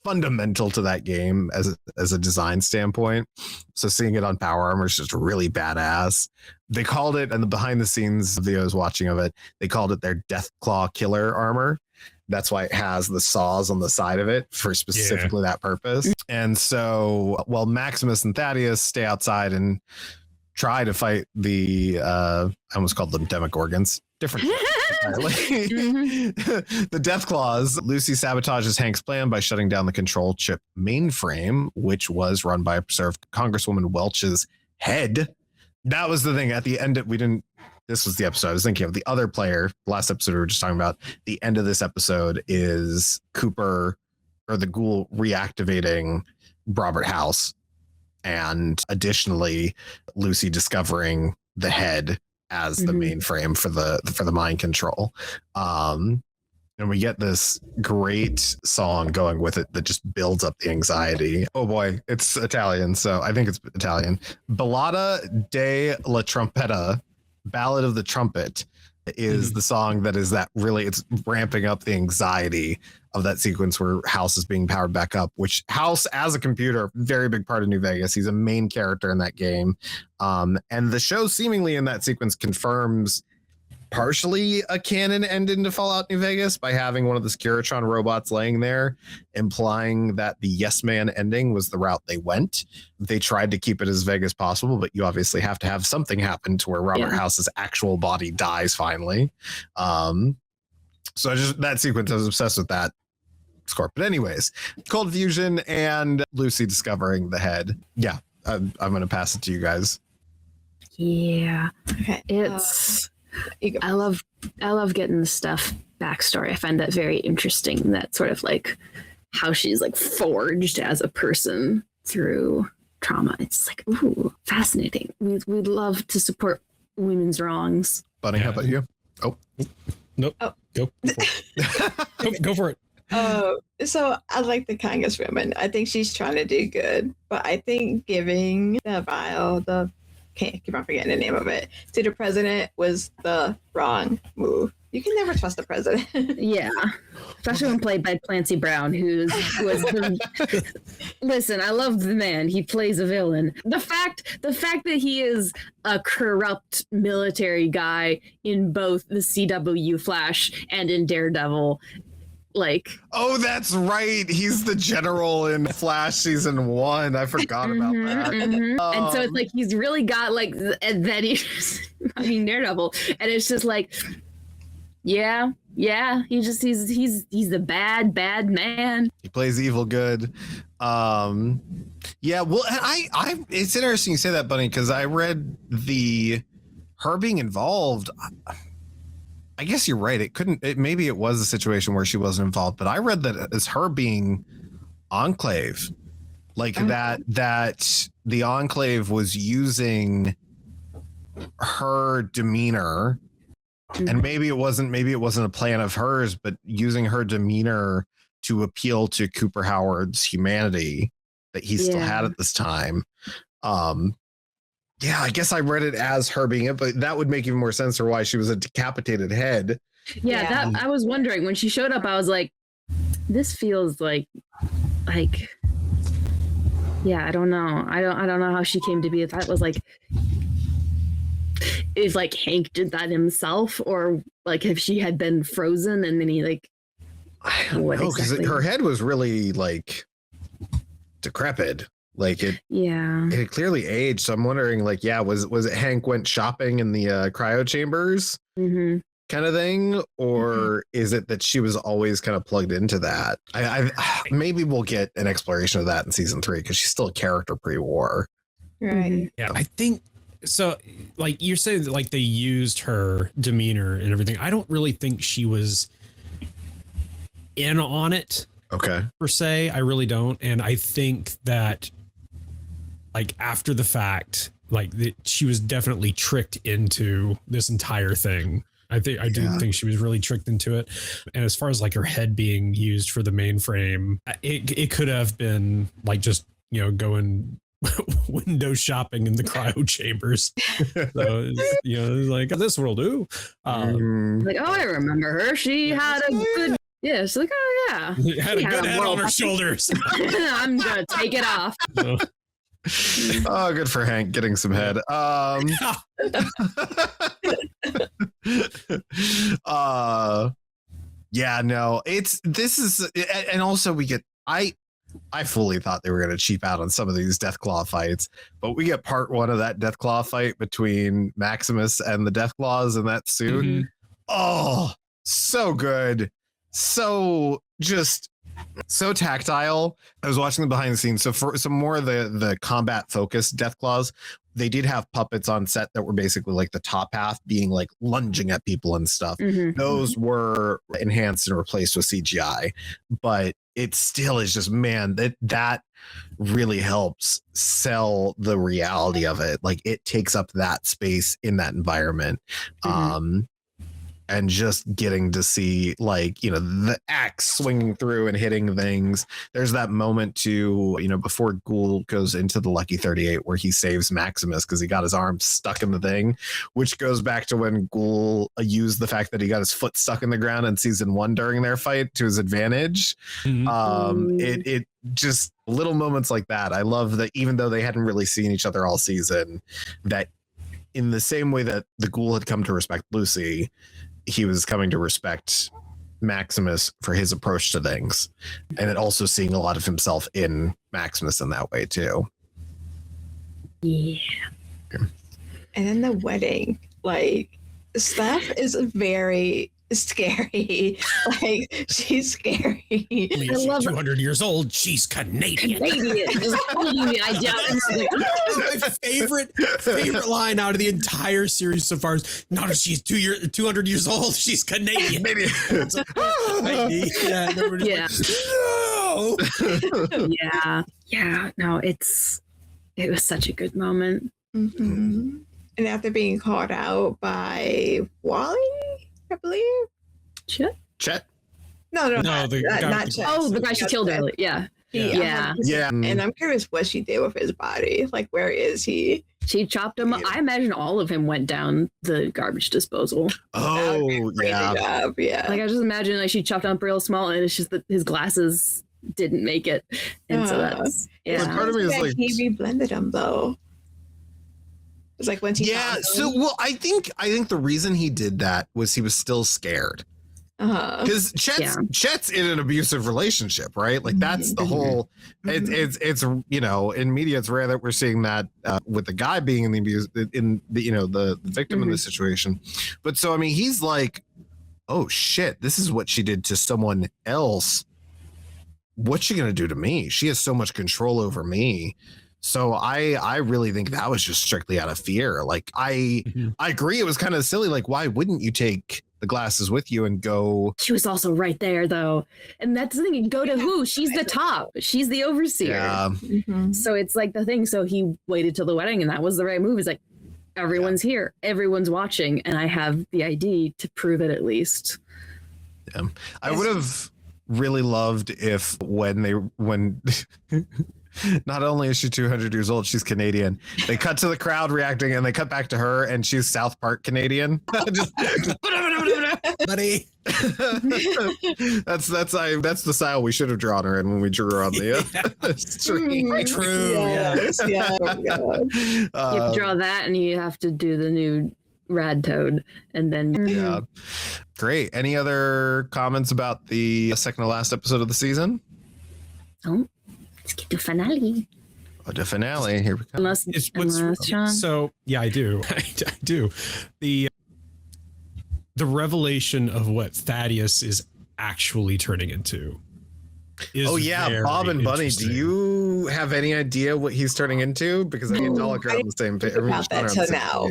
fundamental to that game as a design standpoint. So seeing it on Power Armor is just really badass. They called it, and the behind the scenes video I was watching of it, they called it their Deathclaw Killer armor. That's why it has the saws on the side of it for specifically that purpose. And so while Maximus and Thaddeus stay outside and try to fight the, I almost called them Demogorgons. Different. The Death Claws, Lucy sabotages Hank's plan by shutting down the control chip mainframe, which was run by Congresswoman Welch's head. That was the thing. At the end, this was the episode I was thinking of. The other player, last episode we were just talking about, the end of this episode is Cooper or the ghoul reactivating Robert House. And additionally, Lucy discovering the head as the mainframe for the mind control. And we get this great song going with it that just builds up the anxiety. Oh boy, it's Italian, so I think it's Italian. Ballata de la Trompetta, Ballad of the Trumpet, is the song it's ramping up the anxiety of that sequence where House is being powered back up, which House as a computer, very big part of New Vegas. He's a main character in that game. And the show seemingly in that sequence confirms partially a canon ending to Fallout New Vegas by having one of the Securitron robots laying there, implying that the Yes Man ending was the route they went. They tried to keep it as vague as possible, but you obviously have to have something happen to where Robert House's actual body dies finally. So that sequence, I was obsessed with that score. But anyways, cold fusion and Lucy discovering the head. Yeah, I'm going to pass it to you guys. Yeah, Okay. it's You go. I love getting the stuff backstory. I find that very interesting. That sort of like how she's like forged as a person through trauma. It's like, ooh, fascinating. We'd love to support women's wrongs. Bunny, how about you? Nope. Oh. Go go for it. So I like the Congresswoman. I think she's trying to do good, but I think giving the vial, can't keep on forgetting the name of it, to the president was the wrong move. You can never trust the president. Yeah, especially when played by Clancy Brown, who was listen, I love the man. He plays a villain. The fact that he is a corrupt military guy in both the CW Flash and in Daredevil, like, Oh, that's right. He's the general in Flash season 1. I forgot about that. And so it's like he's really got like that he's I mean Daredevil, and it's just like yeah, he's the bad man. He plays evil good. Yeah, well, I it's interesting you say that, Bunny, because I read her being involved. I guess you're right. Maybe it was a situation where she wasn't involved, but I read that as her being Enclave, like that the Enclave was using her demeanor. And maybe it wasn't a plan of hers, but using her demeanor to appeal to Cooper Howard's humanity that he still had at this time. Yeah, I guess I read it as her being it, but that would make even more sense for why she was a decapitated head. Yeah, that I was wondering when she showed up. I was like, this feels like yeah, I don't know. I don't know how she came to be. If that was like, if like Hank did that himself, or like if she had been frozen and then he like, I don't know, because her head was really like decrepit. Like it had clearly aged. So I'm wondering, like, yeah, was it Hank went shopping in the cryo chambers kind of thing, or is it that she was always kind of plugged into that? I maybe we'll get an exploration of that in season 3 because she's still a character pre-war. Right. Yeah, I think so. Like you're saying that like they used her demeanor and everything. I don't really think she was in on it. Okay. Per se, I really don't. And I think that like after the fact, like she was definitely tricked into this entire thing. I do think she was really tricked into it. And as far as like her head being used for the mainframe, it could have been like just, going window shopping in the cryo chambers. So, like this will do. Like, oh, I remember her. She had a good. Yeah, she's like, oh yeah. She had a good head on her shoulders. I'm gonna take it off. Oh, good for Hank getting some head. Yeah, no, and also we get, I fully thought they were going to cheap out on some of these Deathclaw fights, but we get part 1 of that Deathclaw fight between Maximus and the Deathclaws in that suit. Mm-hmm. Oh, so good. So just so tactile. I was watching the behind the scenes. So for some more of the combat focused Deathclaws, they did have puppets on set that were basically like the top half being like lunging at people and stuff. Those were enhanced and replaced with CGI, but it still is just, man, that really helps sell the reality of it. Like it takes up that space in that environment. And just getting to see like, the axe swinging through and hitting things. There's that moment too, before Ghoul goes into the Lucky 38 where he saves Maximus because he got his arm stuck in the thing, which goes back to when Ghoul used the fact that he got his foot stuck in the ground in season 1 during their fight to his advantage. It just little moments like that. I love that even though they hadn't really seen each other all season, that in the same way that the Ghoul had come to respect Lucy, he was coming to respect Maximus for his approach to things, and it also seeing a lot of himself in Maximus in that way too. Yeah. And then the wedding, like stuff is very scary. Like, she's scary. I mean, I she's love it. 200 years old. She's Canadian. Canadian. Just holding the idea. That's my favorite line out of the entire series so far. Is, not if she's 200 years old. She's Canadian. Maybe. Yeah. Yeah. Like, no. Yeah. No, it was such a good moment. Mm-hmm. And after being called out by Wally, I believe. Chet? No, No, the guy not with the Chet. Oh, the guy she That's killed Chet. earlier. Yeah. Yeah. Yeah. And I'm curious what she did with his body. Like, where is he? She chopped him up. I imagine all of him went down the garbage disposal. Oh, Crazy yeah. job. Yeah. Like, I just imagine like she chopped him up real small and it's just that his glasses didn't make it. And so that's, Well, yeah. part of me is like, he reblended them though. It's like when he yeah. found So, them. well, I think the reason he did that was he was still scared. Because Chet's in an abusive relationship, right? Like that's the whole. It's you know, in media it's rare that we're seeing that with the guy being in the abuse in the, you know, the victim in this situation. But so I mean, he's like, oh shit, this is what she did to someone else. What's she gonna do to me? She has so much control over me. So I really think that was just strictly out of fear. Like I agree, it was kind of silly. Like why wouldn't you take the glasses with you and go? She was also right there though. And that's the thing. Go to who? She's the top. She's the overseer. Yeah. So it's like the thing. So he waited till the wedding and that was the right move. It's like, everyone's here. Everyone's watching. And I have the ID to prove it at least. Yeah. I would have really loved if when not only is she 200 years old, she's Canadian. They cut to the crowd reacting and they cut back to her and she's South Park Canadian. Buddy. That's the style we should have drawn her in when we drew her on the stream. True. Yes, yeah. You have to draw that and you have to do the new Rad Toad. And then Yeah. Great. Any other comments about the second to last episode of the season? oh, let's get to finale. Oh, the finale. Here we go. Unless Sean. So yeah, I do. I do. The revelation of what Thaddeus is actually turning into. Is Oh yeah, very Bob and Bunny. Do interesting. you have any idea what he's turning into? Because I can all agree on the same page. About that till now.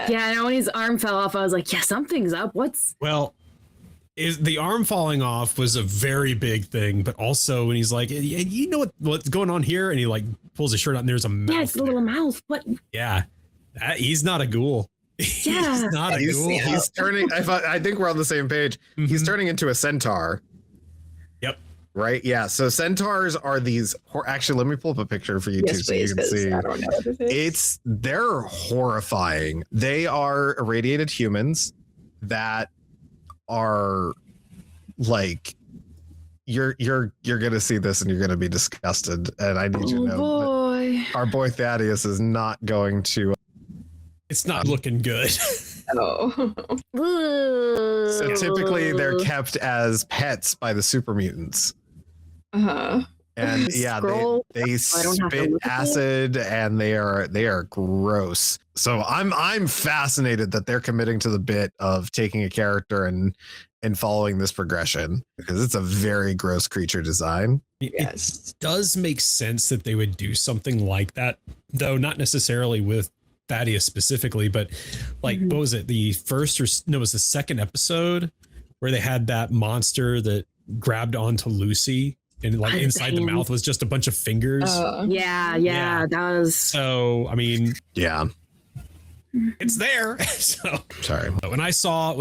Yeah, I know when his arm fell off, I was like, yeah, something's up. Well, is the arm falling off was a very big thing, but also when he's like, you know what's going on here, and he like pulls his shirt out and there's a mouth. Yeah, it's the little mouth. What? Yeah, he's not a ghoul. Yeah. He's not a ghoul. He's turning. I think we're on the same page. He's turning into a centaur. Yep. Right. Yeah. So centaurs are these. Actually, let me pull up a picture for you too, Yes, so you please, can 'cause see. I don't know what it is. They're horrifying. They are irradiated humans that are like you're gonna see this and you're gonna be disgusted. And I need you to know boy. that our boy Thaddeus is not going to. It's not looking good. Oh. So typically they're kept as pets by the super mutants. Uh-huh. And yeah, Scroll. they I don't have to spit look at it. acid and they are gross. So I'm fascinated that they're committing to the bit of taking a character and following this progression, because it's a very gross creature design. Yes. It does make sense that they would do something like that, though not necessarily with Thaddeus specifically, but like what was it, the first or no, it was the second episode where they had that monster that grabbed onto Lucy and like inside the mouth was just a bunch of fingers. Yeah, that was. So I mean, Yeah. it's there. So Sorry. when I saw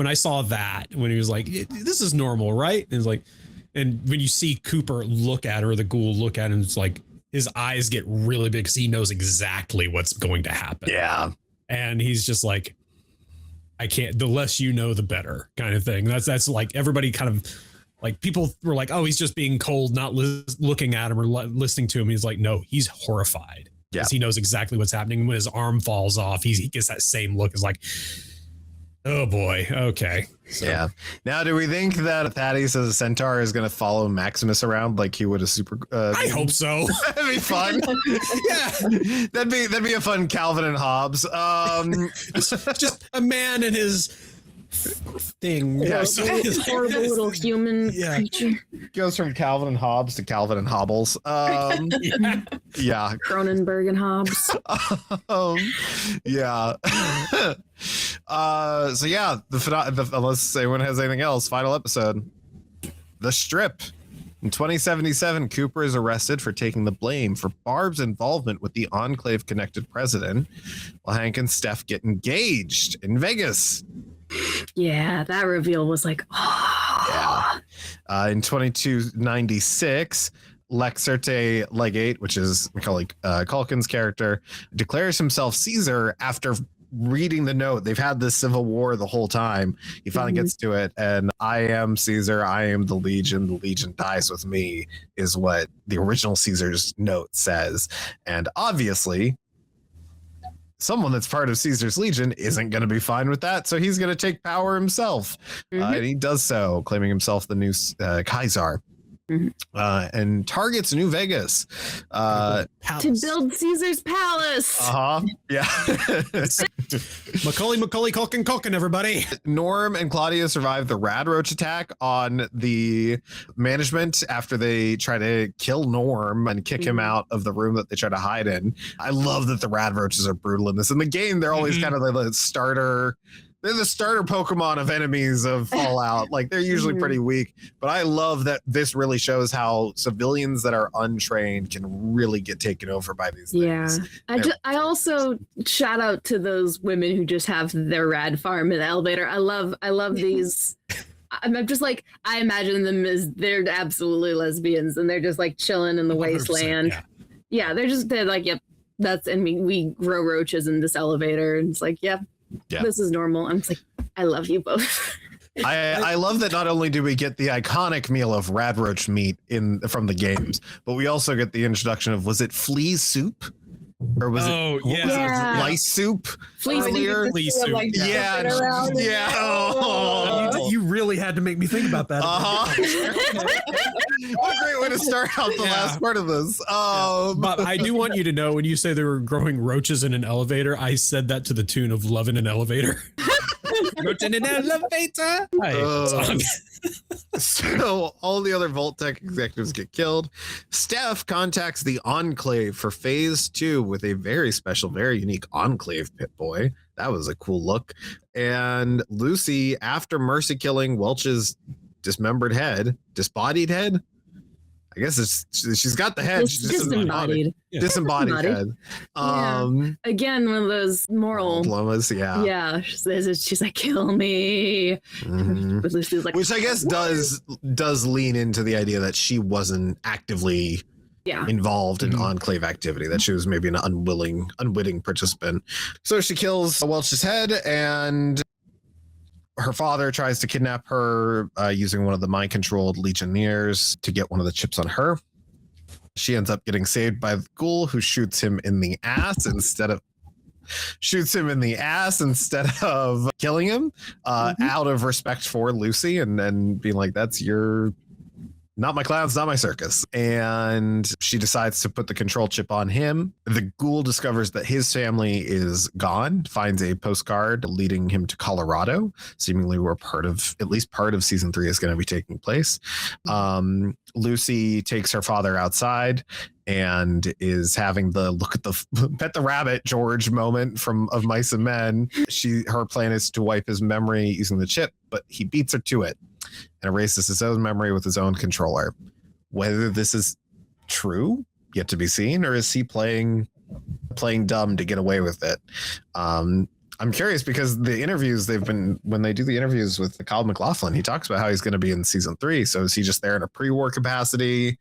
that, when he was like, this is normal, right? And it's like, and when you see Cooper look at her, the ghoul look at him, it's like his eyes get really big because he knows exactly what's going to happen. Yeah. And he's just like, I can't, the less you know, the better kind of thing. That's like everybody kind of like, people were like, oh, he's just being cold, not looking at him or listening to him. He's like, no, he's horrified. Yeah. He knows exactly what's happening. When his arm falls off, he gets that same look. It's like, oh boy. Okay. So, Yeah. Now, do we think that Thaddeus as a centaur is going to follow Maximus around like he would a super? I hope so. That'd be fun. Yeah. That'd be a fun Calvin and Hobbes. Just a man and his thing. Yeah, Horrible little human creature. Goes from Calvin and Hobbes to Calvin and Hobbles. Yeah. Cronenberg and Hobbes. Yeah. So yeah, unless anyone has anything else, final episode. The Strip. In 2077, Cooper is arrested for taking the blame for Barb's involvement with the Enclave-connected president, while Hank and Steph get engaged in Vegas. Yeah, that reveal was like, oh. Yeah. In 2296, Lexerte Legate, which is Macaulay Culkin's character, declares himself Caesar after reading the note. They've had this civil war the whole time. He finally gets to it, and I am Caesar, I am the Legion dies with me, is what the original Caesar's note says. And obviously, someone that's part of Caesar's Legion isn't going to be fine with that, so he's going to take power himself. And he does so, claiming himself the new Kaiser. And targets New Vegas to build Caesar's palace. Yeah. Macaulay Culkin, everybody. Norm and Claudia survive the Rad Roach attack on the management after they try to kill Norm and kick him out of the room that they try to hide in. I love that the Rad Roaches are brutal in this. In the game, they're always kind of the starter. They're the starter Pokemon of enemies of Fallout. Like, they're usually pretty weak, but I love that this really shows how civilians that are untrained can really get taken over by these things. Yeah. I also shout out to those women who just have their rad farm in the elevator. I love these. I'm just like, I imagine them as they're absolutely lesbians and they're just like chilling in the wasteland. Yeah, they're like, yep, and we grow roaches in this elevator. And it's like, yep. Yeah. This is normal. I'm just like, I love you both. I love that not only do we get the iconic meal of rad roach meat from the games, but we also get the introduction of, was it flea soup? Or was it lice soup? Flea soup. Like, You really had to make me think about that. What a great way to start out the last part of this. But I do want you to know, when you say they were growing roaches in an elevator, I said that to the tune of Love in an Elevator. Roach in an elevator. So all the other Vault-Tec executives get killed. Steph contacts the Enclave for phase 2 with a very special, very unique Enclave Pip-Boy. That was a cool look. And Lucy, after mercy killing Welch's disbodied head. I guess she's got the head. She's disembodied head. Again, one of those moral dilemmas. Yeah. She's like, kill me. But Lucy's like, which I guess does lean into the idea that she wasn't actively involved in Enclave activity, that she was maybe an unwitting participant. So she kills Welch's head, and her father tries to kidnap her using one of the mind-controlled Legionnaires to get one of the chips on her. She ends up getting saved by the ghoul, who shoots him in the ass instead of killing him, out of respect for Lucy, and then being like, that's not my clowns, not my circus. And she decides to put the control chip on him. The ghoul discovers that his family is gone, finds a postcard leading him to Colorado, seemingly where at least part of season 3 is going to be taking place. Lucy takes her father outside and is having the look at the pet the rabbit George moment of Mice and Men. Her plan is to wipe his memory using the chip, but he beats her to it and erases his own memory with his own controller. Whether this is true, yet to be seen, or is he playing dumb to get away with it? I'm curious, because the interviews when they do the interviews with Kyle MacLachlan, he talks about how he's going to be in season 3. So is he just there in a pre-war capacity?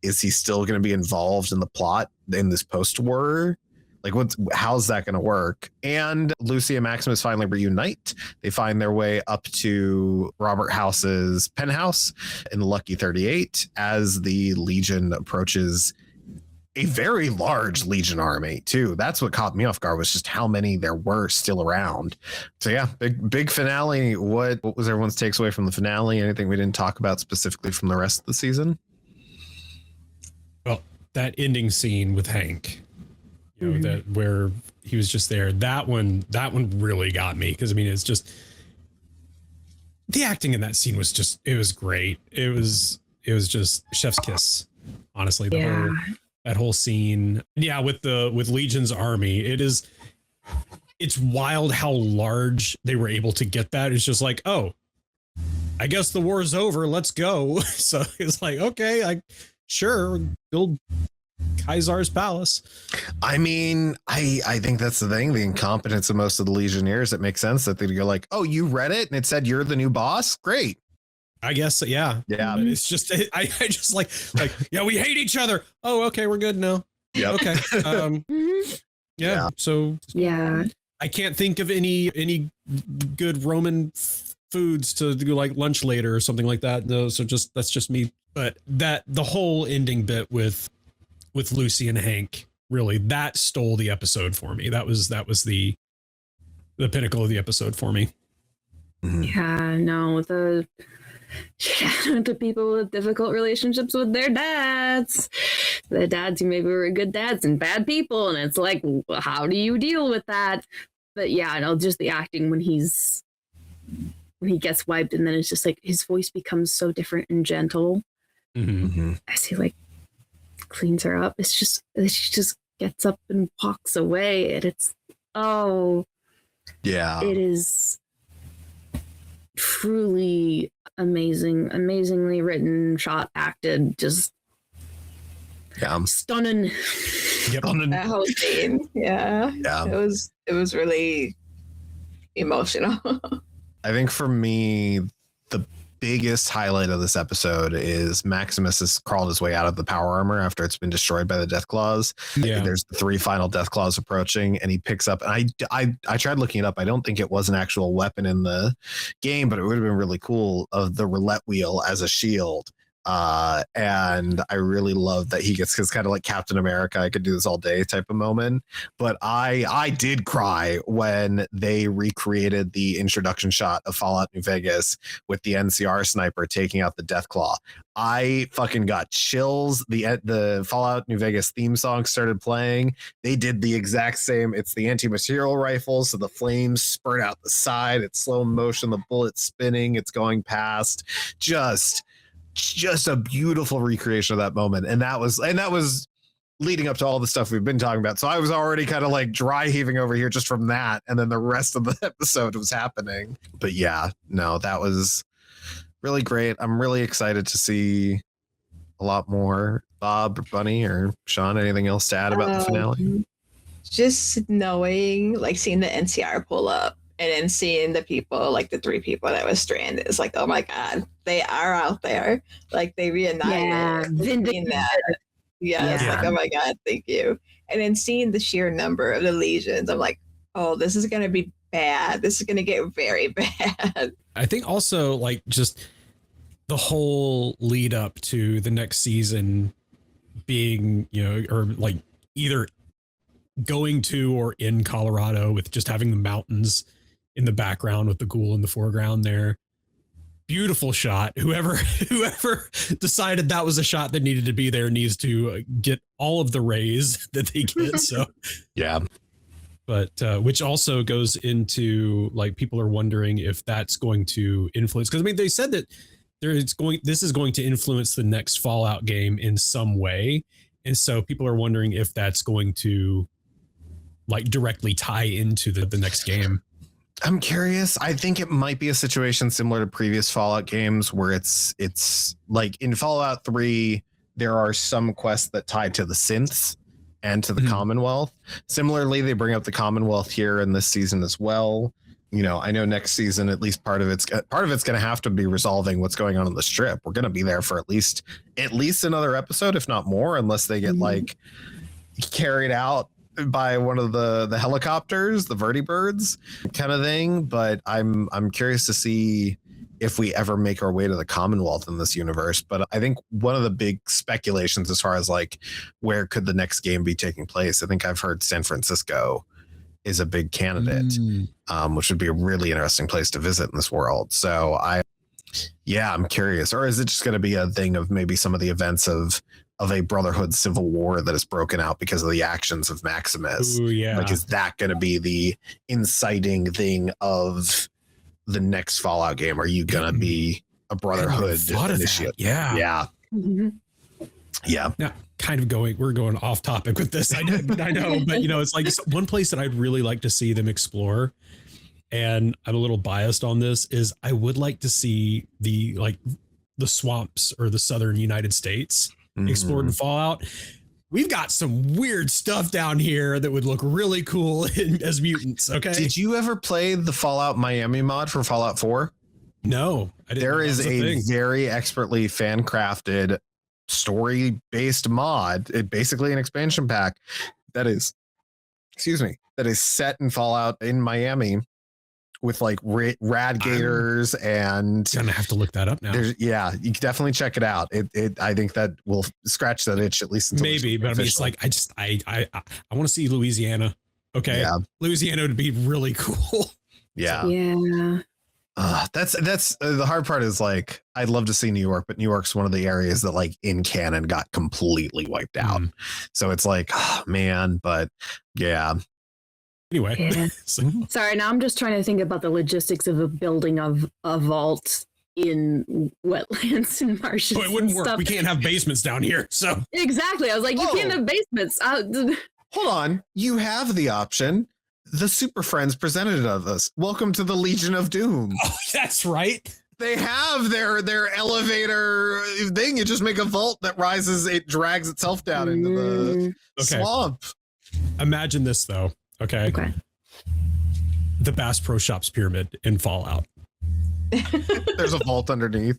Is he still going to be involved in the plot in this post-war? Like, how's that going to work? And Lucy and Maximus finally reunite. They find their way up to Robert House's penthouse in Lucky 38 as the Legion approaches a very large Legion army too. That's what caught me off guard, was just how many there were still around. So yeah, big finale. What was everyone's takes away from the finale? Anything we didn't talk about specifically from the rest of the season? Well, that ending scene with Hank, that where he was just there, that one really got me, because I mean, it's just, the acting in that scene was just, it was great. It was just chef's kiss. Honestly, that whole scene. Yeah. With Legion's army, it's wild how large they were able to get that. It's just like, oh, I guess the war is over. Let's go. So it's like, okay, sure, build Kaisar's palace. I mean, I think that's the thing. The incompetence of most of the Legionnaires. It makes sense that they're like, oh, you read it and it said you're the new boss. Great. I guess. Yeah. Yeah. But it's just, I just like, yeah, we hate each other. Oh, okay. We're good now. Yeah. Okay. Yeah. So Yeah. I can't think of any good Roman foods to do like lunch later or something like that. No. So that's just me. But the whole ending bit with Lucy and Hank, really, that stole the episode for me. That was the pinnacle of the episode for me. Yeah, no, the people with difficult relationships with their dads, the dads who maybe were good dads and bad people, and it's like, how do you deal with that? But yeah, no, just the acting when he gets wiped, and then it's just like his voice becomes so different and gentle as he like cleans her up. It's just, she just gets up and walks away, and it's it is truly amazingly written, shot, acted, just stunning. Yep. That whole scene, it was really emotional. I think for me, the biggest highlight of this episode is Maximus has crawled his way out of the power armor after it's been destroyed by the Death Claws. Yeah. There's the 3 final Death Claws approaching, and he picks up, and I tried looking it up. I don't think it was an actual weapon in the game, but it would have been really cool, of the roulette wheel as a shield. And I really love that he gets, because kind of like Captain America, I could do this all day type of moment. But I did cry when they recreated the introduction shot of Fallout New Vegas with the NCR sniper taking out the Deathclaw. I fucking got chills. The Fallout New Vegas theme song started playing. They did the exact same. It's the anti-material rifle, so the flames spurt out the side. It's slow motion, the bullet spinning, it's going past. Just a beautiful recreation of that moment. And that was leading up to all the stuff we've been talking about. So I was already kind of like dry heaving over here just from that. And then the rest of the episode was happening. But yeah, no, that was really great. I'm really excited to see a lot more. Bob, Bunny, or Sean, anything else to add about the finale? Just knowing, like seeing the NCR pull up, and then seeing the people, like the 3 people that was stranded, it's like, oh my God, they are out there. Like they reunited. It's like, oh my God, thank you. And then seeing the sheer number of the legions, I'm like, oh, this is going to be bad. This is going to get very bad. I think also like just the whole lead up to the next season being, or like either going to or in Colorado, with just having the mountains in the background with the ghoul in the foreground there. Beautiful shot. Whoever decided that was a shot that needed to be there needs to get all of the rays that they get. So yeah. But which also goes into, like, people are wondering if that's going to influence, because I mean they said that this is going to influence the next Fallout game in some way. And so people are wondering if that's going to like directly tie into the next game. I'm curious. I think it might be a situation similar to previous Fallout games where it's like in Fallout 3, there are some quests that tie to the synths and to the Commonwealth. Similarly, they bring up the Commonwealth here in this season as well. I know next season, at least part of it's going to have to be resolving what's going on the Strip. We're going to be there for at least another episode, if not more, unless they get like carried out by one of the helicopters, the vertibirds kind of thing. But I'm curious to see if we ever make our way to the Commonwealth in this universe. But I think one of the big speculations as far as like where could the next game be taking place, I think I've heard San Francisco is a big candidate, which would be a really interesting place to visit in this world. So I'm curious. Or is it just going to be a thing of maybe some of the events of a Brotherhood civil war that has broken out because of the actions of Maximus? Ooh, yeah. Like, is that going to be the inciting thing of the next Fallout game? Are you gonna be a Brotherhood initiate? Yeah. Yeah. Mm-hmm. Yeah. Now, we're going off topic with this. I know, but it's like one place that I'd really like to see them explore, and I'm a little biased on this, is I would like to see the swamps or the southern United States explored in Fallout. We've got some weird stuff down here that would look really cool as mutants. Okay. Did you ever play the Fallout Miami mod for Fallout 4? No, I didn't. There is a very expertly fan crafted story based mod. It basically an expansion pack that is set in Fallout in Miami with like rad gators, and gonna have to look that up now. Yeah, you can definitely check it out. I think that will scratch that itch at least. Maybe, but I mean, it's like I want to see Louisiana. Okay, yeah. Louisiana would be really cool. Yeah. That's the hard part is like I'd love to see New York, but New York's one of the areas that like in canon got completely wiped out. So it's like, oh man, but yeah. Anyway, yeah. Sorry, now I'm just trying to think about the logistics of a building of a vault in wetlands and marshes. Oh, it wouldn't work. Stuff. We can't have basements down here. So exactly, I was like, you can't have basements. Hold on, you have the option. The Super Friends presented it of us. Welcome to the Legion of Doom. Oh, that's right. They have their elevator thing. You just make a vault that rises. It drags itself down into the swamp. Imagine this though. Okay. The Bass Pro Shops pyramid in Fallout. There's a vault underneath.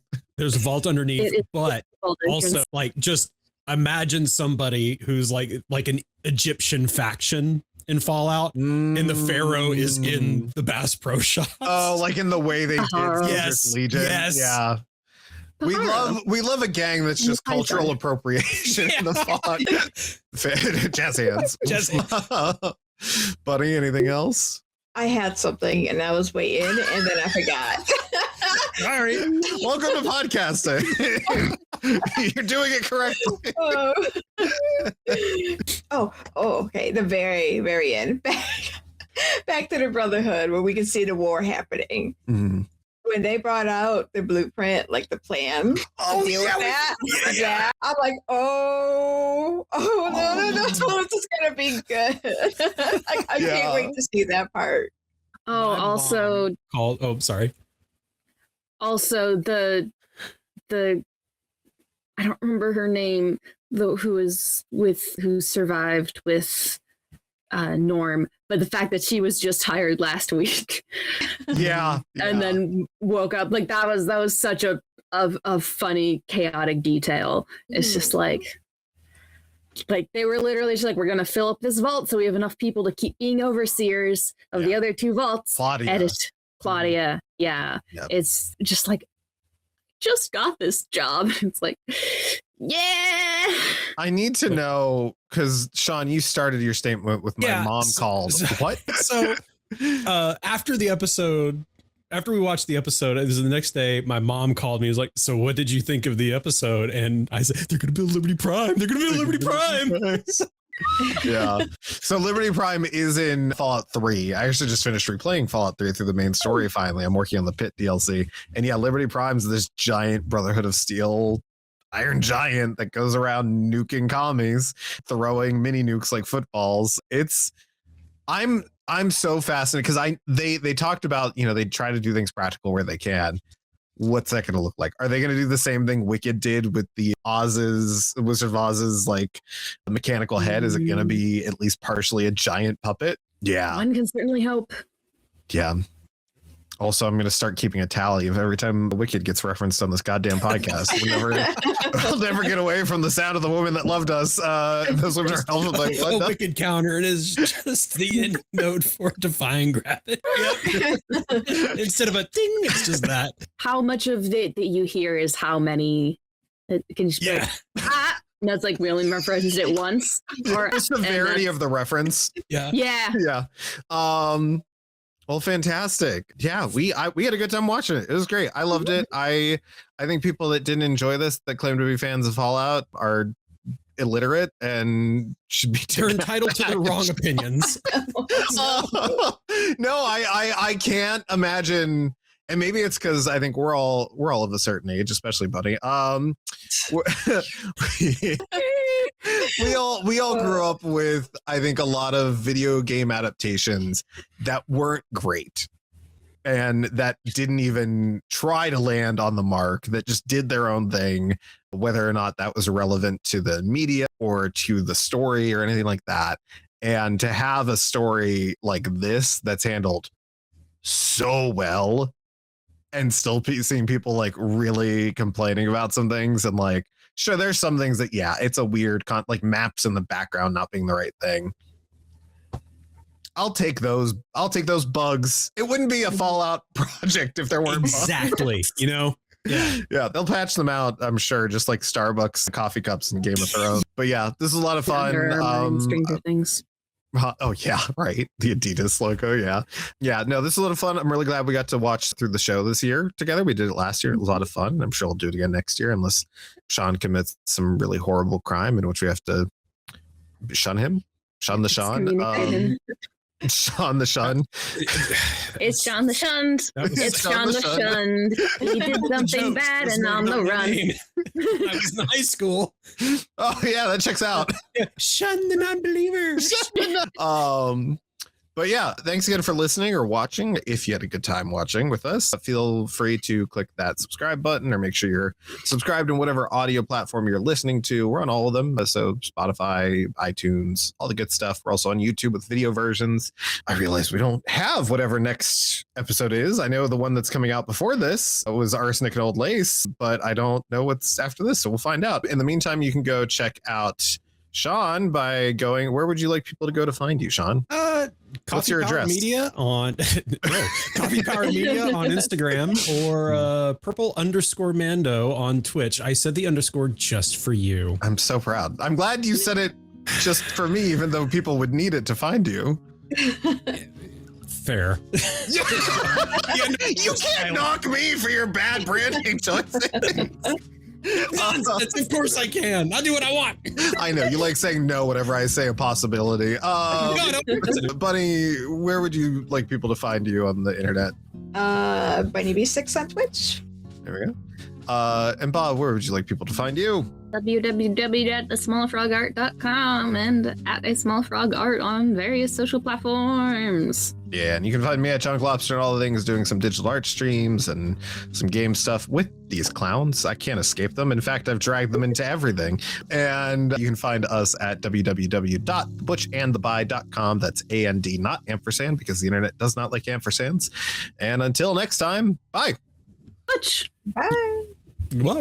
But also like just imagine somebody who's like an Egyptian faction in Fallout, and the Pharaoh is in the Bass Pro Shops. Oh, like in the way they did yes, Legion. Yes. Yeah. We love a gang that's just cultural appropriation in the Fallout. Jazz hands. Buddy, anything else? I had something and I was waiting and then I forgot. All right. Welcome to podcasting. You're doing it correctly. Okay. The very, very end. Back to the Brotherhood where we can see the war happening. When they brought out the blueprint, like the plan to deal with that, I'm like, no, this is gonna be good. I can't wait to see that part. Also the I don't remember her name, who survived with Norm, but the fact that she was just hired last week, and then woke up, like that was such a funny chaotic detail. It's just like they were literally just like, we're gonna fill up this vault so we have enough people to keep being overseers of the other two vaults. Claudia. Yep. It's just like, just got this job. It's like, yeah. I need to know, because Sean, you started your statement with my mom called. What? So after we watched the episode, it was the next day, my mom called me. It was like, so what did you think of the episode? And I said, they're going to build Liberty Prime. Yeah. So Liberty Prime is in Fallout 3. I actually just finished replaying Fallout 3 through the main story finally. I'm working on the Pit DLC. And yeah, Liberty Prime's this giant Brotherhood of Steel iron giant that goes around nuking commies, throwing mini nukes like footballs. I'm so fascinated because they talked about, they try to do things practical where they can. What's that going to look like? Are they going to do the same thing Wicked did with the Wizard of Oz's like mechanical head? Is it going to be at least partially a giant puppet? Yeah. One can certainly hope. Yeah. Also, I'm going to start keeping a tally of every time Wicked gets referenced on this goddamn podcast. We'll never get away from the sound of the woman that loved us. Those women are held like a Wicked counter. It is just the end note for defying gravity. Yep. Instead of a ding, it's just that. How much of it that you hear is how many? Can you? Like, and that's like we only referenced it once. Or the severity of the reference. Yeah. Well, fantastic. Yeah, we had a good time watching it. It was great. I loved it. I think people that didn't enjoy this, that claim to be fans of Fallout, are illiterate and should be They're entitled to their wrong opinions. No, I can't imagine And maybe it's because I think we're all of a certain age, especially Buddy. We all grew up with, I think, a lot of video game adaptations that weren't great and that didn't even try to land on the mark, that just did their own thing, whether or not that was relevant to the media or to the story or anything like that. And to have a story like this that's handled so well and still seeing people like really complaining about some things, and like, sure, there's some things that, yeah, it's a weird like maps in the background not being the right thing. I'll take those bugs. It wouldn't be a Fallout project if there weren't exactly bugs. You know. Yeah, they'll patch them out, I'm sure, just like Starbucks coffee cups in Game of Thrones. But yeah, this is a lot of fun. Stranger Things. Oh yeah, right. The Adidas logo. Yeah. No, this is a lot of fun. I'm really glad we got to watch through the show this year together. We did it last year. It was a lot of fun. I'm sure we'll do it again next year, unless Sean commits some really horrible crime in which we have to shun him. Shun the Sean. Sean the Shun. It's Sean the Shunned. It's Sean the Shunned. He did something bad and on the run. I was in high school. Oh yeah, that checks out. Shun the non-believers. But yeah, thanks again for listening or watching. If you had a good time watching with us, feel free to click that subscribe button or make sure you're subscribed in whatever audio platform you're listening to. We're on all of them. So Spotify, iTunes, all the good stuff. We're also on YouTube with video versions. I realize we don't have whatever next episode is. I know the one that's coming out before this was Arsenic and Old Lace, but I don't know what's after this. So we'll find out. In the meantime, you can go check out Sean by going, where would you like people to go to find you, Sean? What's your address? Media on Coffee Power Media on Instagram, or purple_Mando on Twitch. I said the underscore just for you. I'm so proud. I'm glad you said it just for me, even though people would need it to find you. Fair. You can't knock me for your bad branding choices. Of course I can. I'll do what I want. I know you like saying no whenever I say a possibility. Bunny, where would you like people to find you on the internet? BunnyB6 on Twitch. There we go. And Bob, where would you like people to find you? www.thesmallfrogart.com and at a small frog art on various social platforms. Yeah, and you can find me at Chunk Lobster and all the things, doing some digital art streams and some game stuff with these clowns. I can't escape them. In fact, I've dragged them into everything. And you can find us at www.butchandtheby.com. That's AND, not ampersand, because the internet does not like ampersands. And until next time, bye. Butch. Bye. Goodbye.